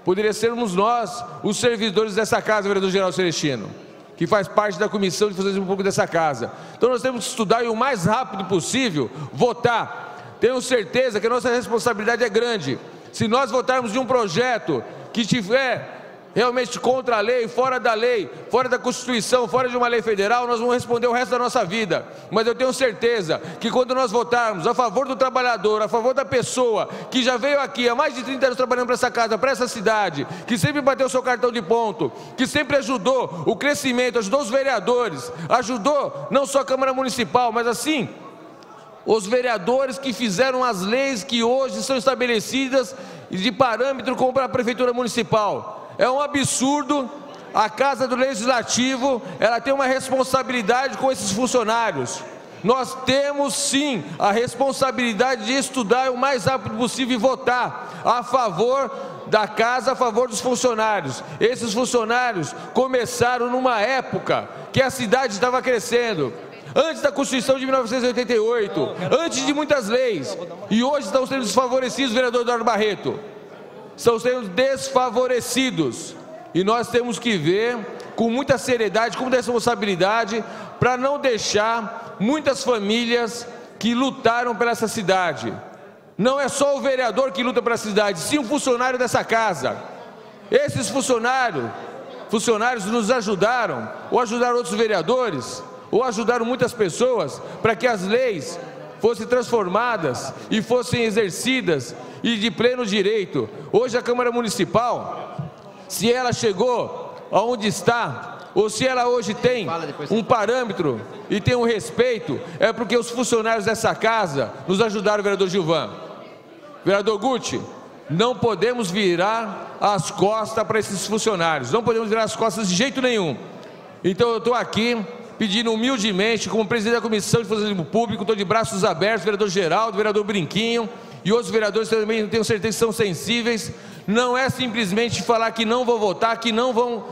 Poderia sermos nós, os servidores dessa casa, vereador Geraldo Celestino, que faz parte da comissão de fazer um pouco dessa casa. Então nós temos que estudar e o mais rápido possível votar. Tenho certeza que a nossa responsabilidade é grande. Se nós votarmos de um projeto que tiver realmente contra a lei, fora da lei, fora da Constituição, fora de uma lei federal, nós vamos responder o resto da nossa vida. Mas eu tenho certeza que quando nós votarmos a favor do trabalhador, a favor da pessoa que já veio aqui há mais de 30 anos trabalhando para essa casa, para essa cidade, que sempre bateu seu cartão de ponto, que sempre ajudou o crescimento, ajudou os vereadores, ajudou não só a Câmara Municipal, mas assim os vereadores que fizeram as leis que hoje são estabelecidas de parâmetro como para a Prefeitura Municipal. É um absurdo, a Casa do Legislativo, ela tem uma responsabilidade com esses funcionários. Nós temos sim a responsabilidade de estudar o mais rápido possível e votar a favor da casa, a favor dos funcionários. Esses funcionários começaram numa época que a cidade estava crescendo, antes da Constituição de 1988, antes de muitas leis, e hoje estão sendo desfavorecidos, vereador Eduardo Barreto. Estão sendo desfavorecidos, e nós temos que ver com muita seriedade, com muita responsabilidade, para não deixar muitas famílias que lutaram pela essa cidade. Não é só o vereador que luta pela cidade, sim um funcionário dessa casa. Esses funcionários nos ajudaram, ou ajudaram outros vereadores, ou ajudaram muitas pessoas para que as leis fossem transformadas e fossem exercidas e de pleno direito. Hoje a Câmara Municipal, se ela chegou aonde está, ou se ela hoje tem um parâmetro e tem um respeito, é porque os funcionários dessa casa nos ajudaram, vereador Gilvan. Vereador Guti, não podemos virar as costas para esses funcionários, não podemos virar as costas de jeito nenhum. Então eu estou aqui pedindo humildemente, como presidente da Comissão de Funcionalismo Público, estou de braços abertos, vereador Geraldo, vereador Brinquinho, e outros vereadores também tenho certeza que são sensíveis. Não é simplesmente falar que não vão votar, que não vão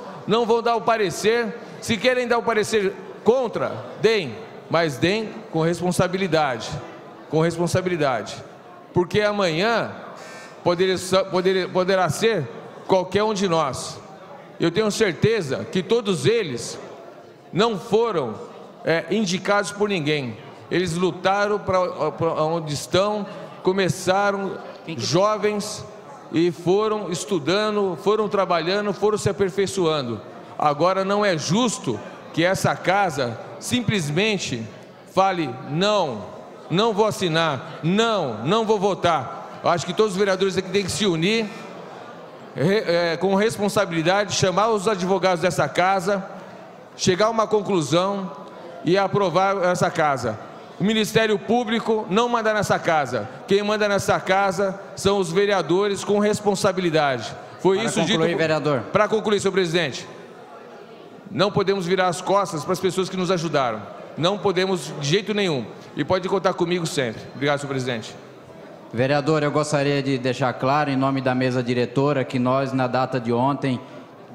dar o parecer. Se querem dar o parecer contra, deem, mas deem com responsabilidade, porque amanhã poderá ser qualquer um de nós. Eu tenho certeza que todos eles não foram indicados por ninguém. Eles lutaram para onde estão, começaram jovens e foram estudando, foram trabalhando, foram se aperfeiçoando. Agora não é justo que essa casa simplesmente fale não vou assinar, não vou votar. Eu acho que todos os vereadores aqui têm que se unir com responsabilidade, chamar os advogados dessa casa, chegar a uma conclusão e aprovar essa casa. O Ministério Público não manda nessa casa. Quem manda nessa casa são os vereadores com responsabilidade. Foi isso dito. Vereador. Para concluir, senhor presidente, não podemos virar as costas para as pessoas que nos ajudaram. Não podemos de jeito nenhum. E pode contar comigo sempre. Obrigado, senhor presidente. Vereador, eu gostaria de deixar claro, em nome da mesa diretora, que nós, na data de ontem,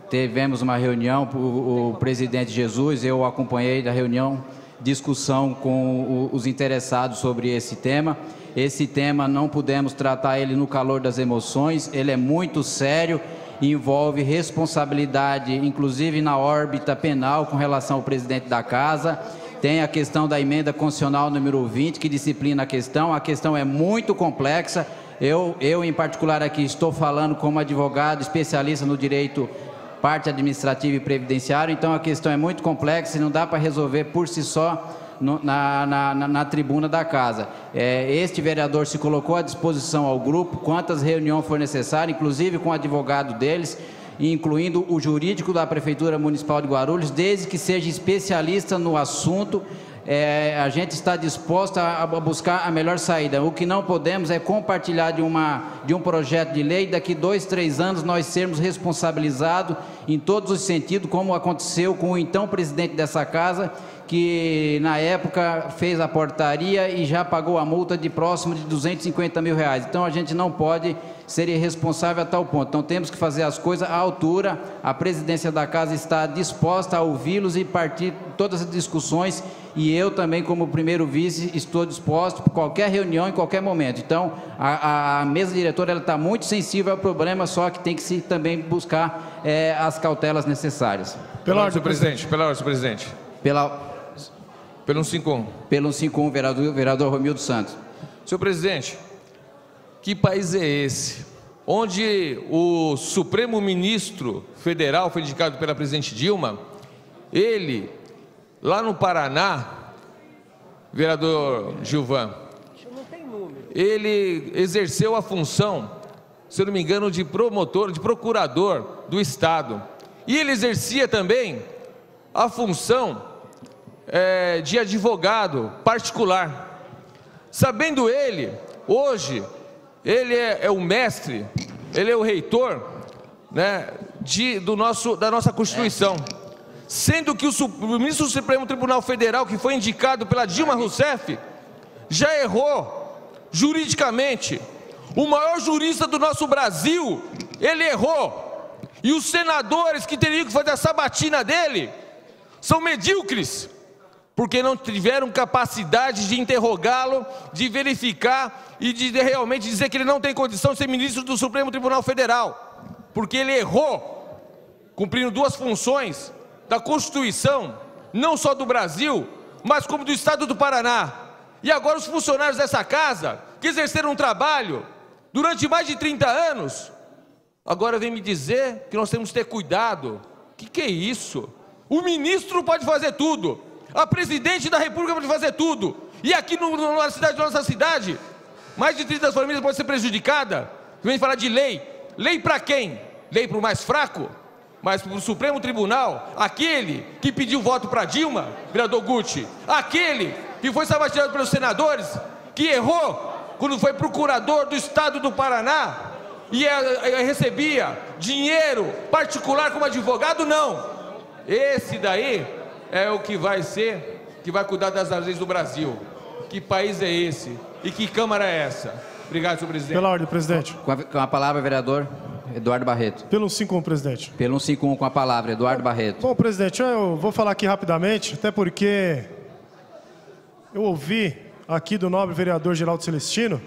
tivemos uma reunião, o presidente Jesus, eu acompanhei da reunião, discussão com os interessados sobre esse tema. Esse tema não pudemos tratar ele no calor das emoções, ele é muito sério, envolve responsabilidade, inclusive na órbita penal com relação ao presidente da casa. Tem a questão da emenda constitucional número 20, que disciplina a questão é muito complexa. Eu em particular aqui estou falando como advogado especialista no direito parte administrativa e previdenciário, então a questão é muito complexa e não dá para resolver por si só na tribuna da casa. Este vereador se colocou à disposição ao grupo, quantas reuniões for necessário, inclusive com o advogado deles, incluindo o jurídico da Prefeitura Municipal de Guarulhos, desde que seja especialista no assunto. A gente está disposto a buscar a melhor saída. O que não podemos é compartilhar de um projeto de lei, daqui 2, 3 anos nós sermos responsabilizados em todos os sentidos, como aconteceu com o então presidente dessa casa, que na época fez a portaria e já pagou a multa de próximo de R$250 mil. Então a gente não pode ser irresponsável a tal ponto. Então temos que fazer as coisas à altura. A presidência da casa está disposta a ouvi-los e partir todas as discussões, e eu também, como primeiro vice, estou disposto para qualquer reunião em qualquer momento. Então a mesa diretora está muito sensível ao problema, só que tem que se também buscar as cautelas necessárias. Pela ordem, senhor presidente. Pela ordem, senhor presidente. Pelo 151. Pelo 151, vereador Romildo Santos. Senhor presidente, que país é esse? Onde o Supremo Ministro Federal foi indicado pela presidente Dilma, ele, lá no Paraná, vereador Gilvan, ele exerceu a função, se eu não me engano, de promotor, de procurador do Estado. E ele exercia também a função de advogado particular. Sabendo ele, hoje, ele é o mestre, ele é o reitor, né, da nossa Constituição. Sendo que o ministro do Supremo Tribunal Federal, que foi indicado pela Dilma Rousseff, já errou juridicamente. O maior jurista do nosso Brasil, ele errou. E os senadores que teriam que fazer a sabatina dele são medíocres, porque não tiveram capacidade de interrogá-lo, de verificar e de realmente dizer que ele não tem condição de ser ministro do Supremo Tribunal Federal, porque ele errou, cumprindo duas funções da Constituição, não só do Brasil, mas como do Estado do Paraná. E agora os funcionários dessa casa, que exerceram um trabalho durante mais de 30 anos, agora vem me dizer que nós temos que ter cuidado. Que é isso? O ministro pode fazer tudo, a presidente da República pode fazer tudo, e aqui na nossa cidade, mais de 30 famílias podem ser prejudicadas. Vem falar de lei. Lei para quem? Lei para o mais fraco? Mas para o Supremo Tribunal, aquele que pediu voto para Dilma, vereador Gucci, aquele que foi sabatinado pelos senadores, que errou quando foi procurador do Estado do Paraná e recebia dinheiro particular como advogado, não. Esse daí é o que vai ser, que vai cuidar das leis do Brasil. Que país é esse? E que Câmara é essa? Obrigado, senhor presidente. Pela ordem, presidente. Com a palavra, vereador Eduardo Barreto. Pelo 151, presidente. Pelo 151, com a palavra, Eduardo Barreto. Bom, presidente, eu vou falar aqui rapidamente, até porque eu ouvi aqui do nobre vereador Geraldo Celestino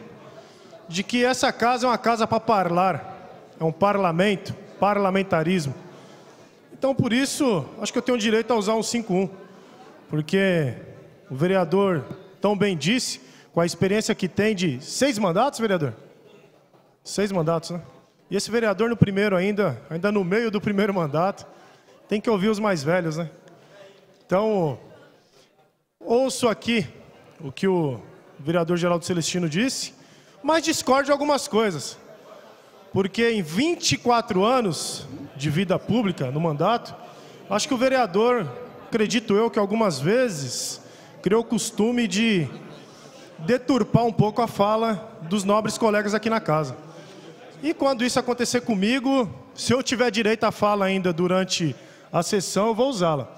de que essa casa é uma casa para parlar, é um parlamento, parlamentarismo. Então, por isso, acho que eu tenho direito a usar um 151, porque o vereador tão bem disse, com a experiência que tem de 6 mandatos, vereador? 6 mandatos, né? E esse vereador no primeiro ainda no meio do primeiro mandato, tem que ouvir os mais velhos, né? Então, ouço aqui o que o vereador Geraldo Celestino disse, mas discordo de algumas coisas. Porque em 24 anos de vida pública no mandato, acho que o vereador, acredito eu, que algumas vezes criou o costume de deturpar um pouco a fala dos nobres colegas aqui na casa. E quando isso acontecer comigo, se eu tiver direito à fala ainda durante a sessão, eu vou usá-la.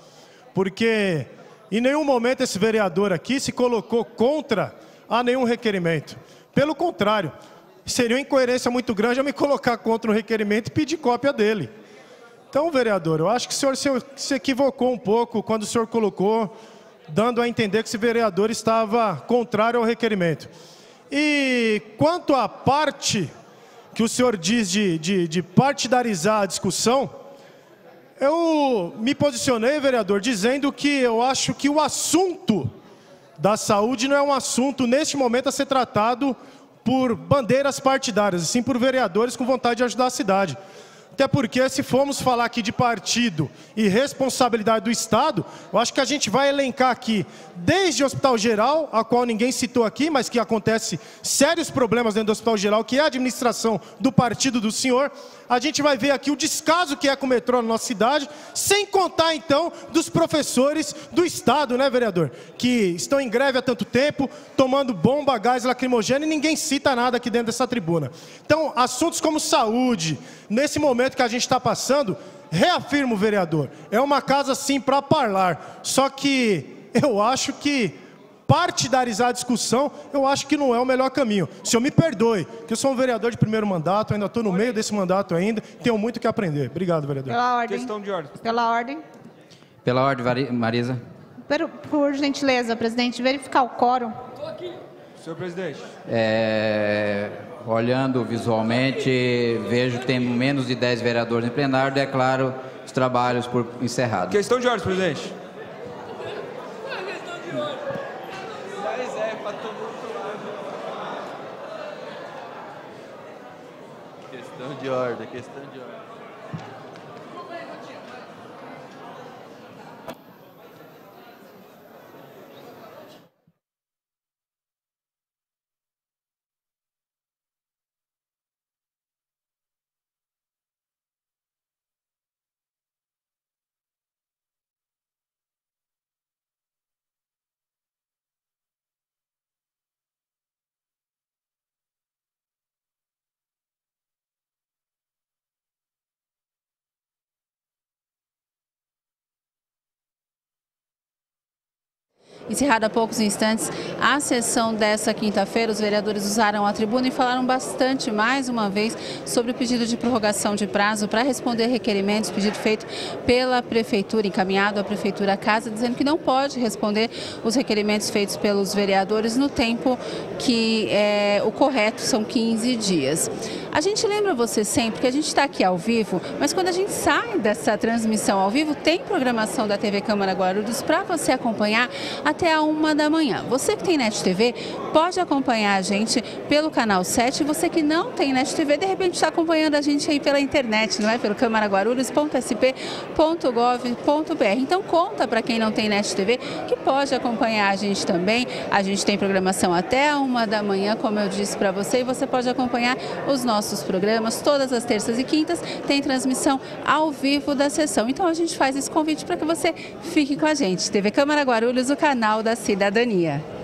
Porque em nenhum momento esse vereador aqui se colocou contra a nenhum requerimento. Pelo contrário, seria uma incoerência muito grande eu me colocar contra um requerimento e pedir cópia dele. Então, vereador, eu acho que o senhor se equivocou um pouco quando o senhor colocou, dando a entender que esse vereador estava contrário ao requerimento. E quanto à parte que o senhor diz de partidarizar a discussão, eu me posicionei, vereador, dizendo que eu acho que o assunto da saúde não é um assunto, neste momento, a ser tratado por bandeiras partidárias, e sim por vereadores com vontade de ajudar a cidade. Até porque, se formos falar aqui de partido e responsabilidade do Estado, eu acho que a gente vai elencar aqui, desde o Hospital Geral, a qual ninguém citou aqui, mas que acontece sérios problemas dentro do Hospital Geral, que é a administração do partido do senhor. A gente vai ver aqui o descaso que é com o metrô na nossa cidade, sem contar, então, dos professores do Estado, né, vereador? Que estão em greve há tanto tempo, tomando bomba, gás lacrimogêneo, e ninguém cita nada aqui dentro dessa tribuna. Então, assuntos como saúde, nesse momento que a gente está passando, reafirmo, vereador, é uma casa sim para parlar, só que eu acho que partidarizar a discussão, eu acho que não é o melhor caminho. O senhor me perdoe, que eu sou um vereador de primeiro mandato, ainda estou no meio desse mandato ainda, tenho muito que aprender. Obrigado, vereador. Pela ordem. Questão de ordem. Pela ordem. Pela ordem, Marisa. Por gentileza, presidente, verificar o quórum. Senhor presidente. Olhando visualmente, vejo que tem menos de 10 vereadores em plenário, declaro os trabalhos por encerrados. Questão de ordem, presidente. Questão de ordem, questão de ordem. Encerrada há poucos instantes a sessão dessa quinta-feira, os vereadores usaram a tribuna e falaram bastante, mais uma vez, sobre o pedido de prorrogação de prazo para responder requerimentos, pedido feito pela Prefeitura, encaminhado à Prefeitura Casa, dizendo que não pode responder os requerimentos feitos pelos vereadores no tempo que o correto, são 15 dias. A gente lembra você sempre que a gente está aqui ao vivo, mas quando a gente sai dessa transmissão ao vivo, tem programação da TV Câmara Guarulhos para você acompanhar até a 1 da manhã. Você que tem NET TV, pode acompanhar a gente pelo canal 7. Você que não tem NET TV, de repente está acompanhando a gente aí pela internet, não é? Pelo camaraguarulhos.sp.gov.br. Então conta para quem não tem NET TV que pode acompanhar a gente também. A gente tem programação até a 1 da manhã, como eu disse para você, e você pode acompanhar os nossos programas todas as terças e quintas. Tem transmissão ao vivo da sessão. Então a gente faz esse convite para que você fique com a gente. TV Câmara Guarulhos, o canal da cidadania.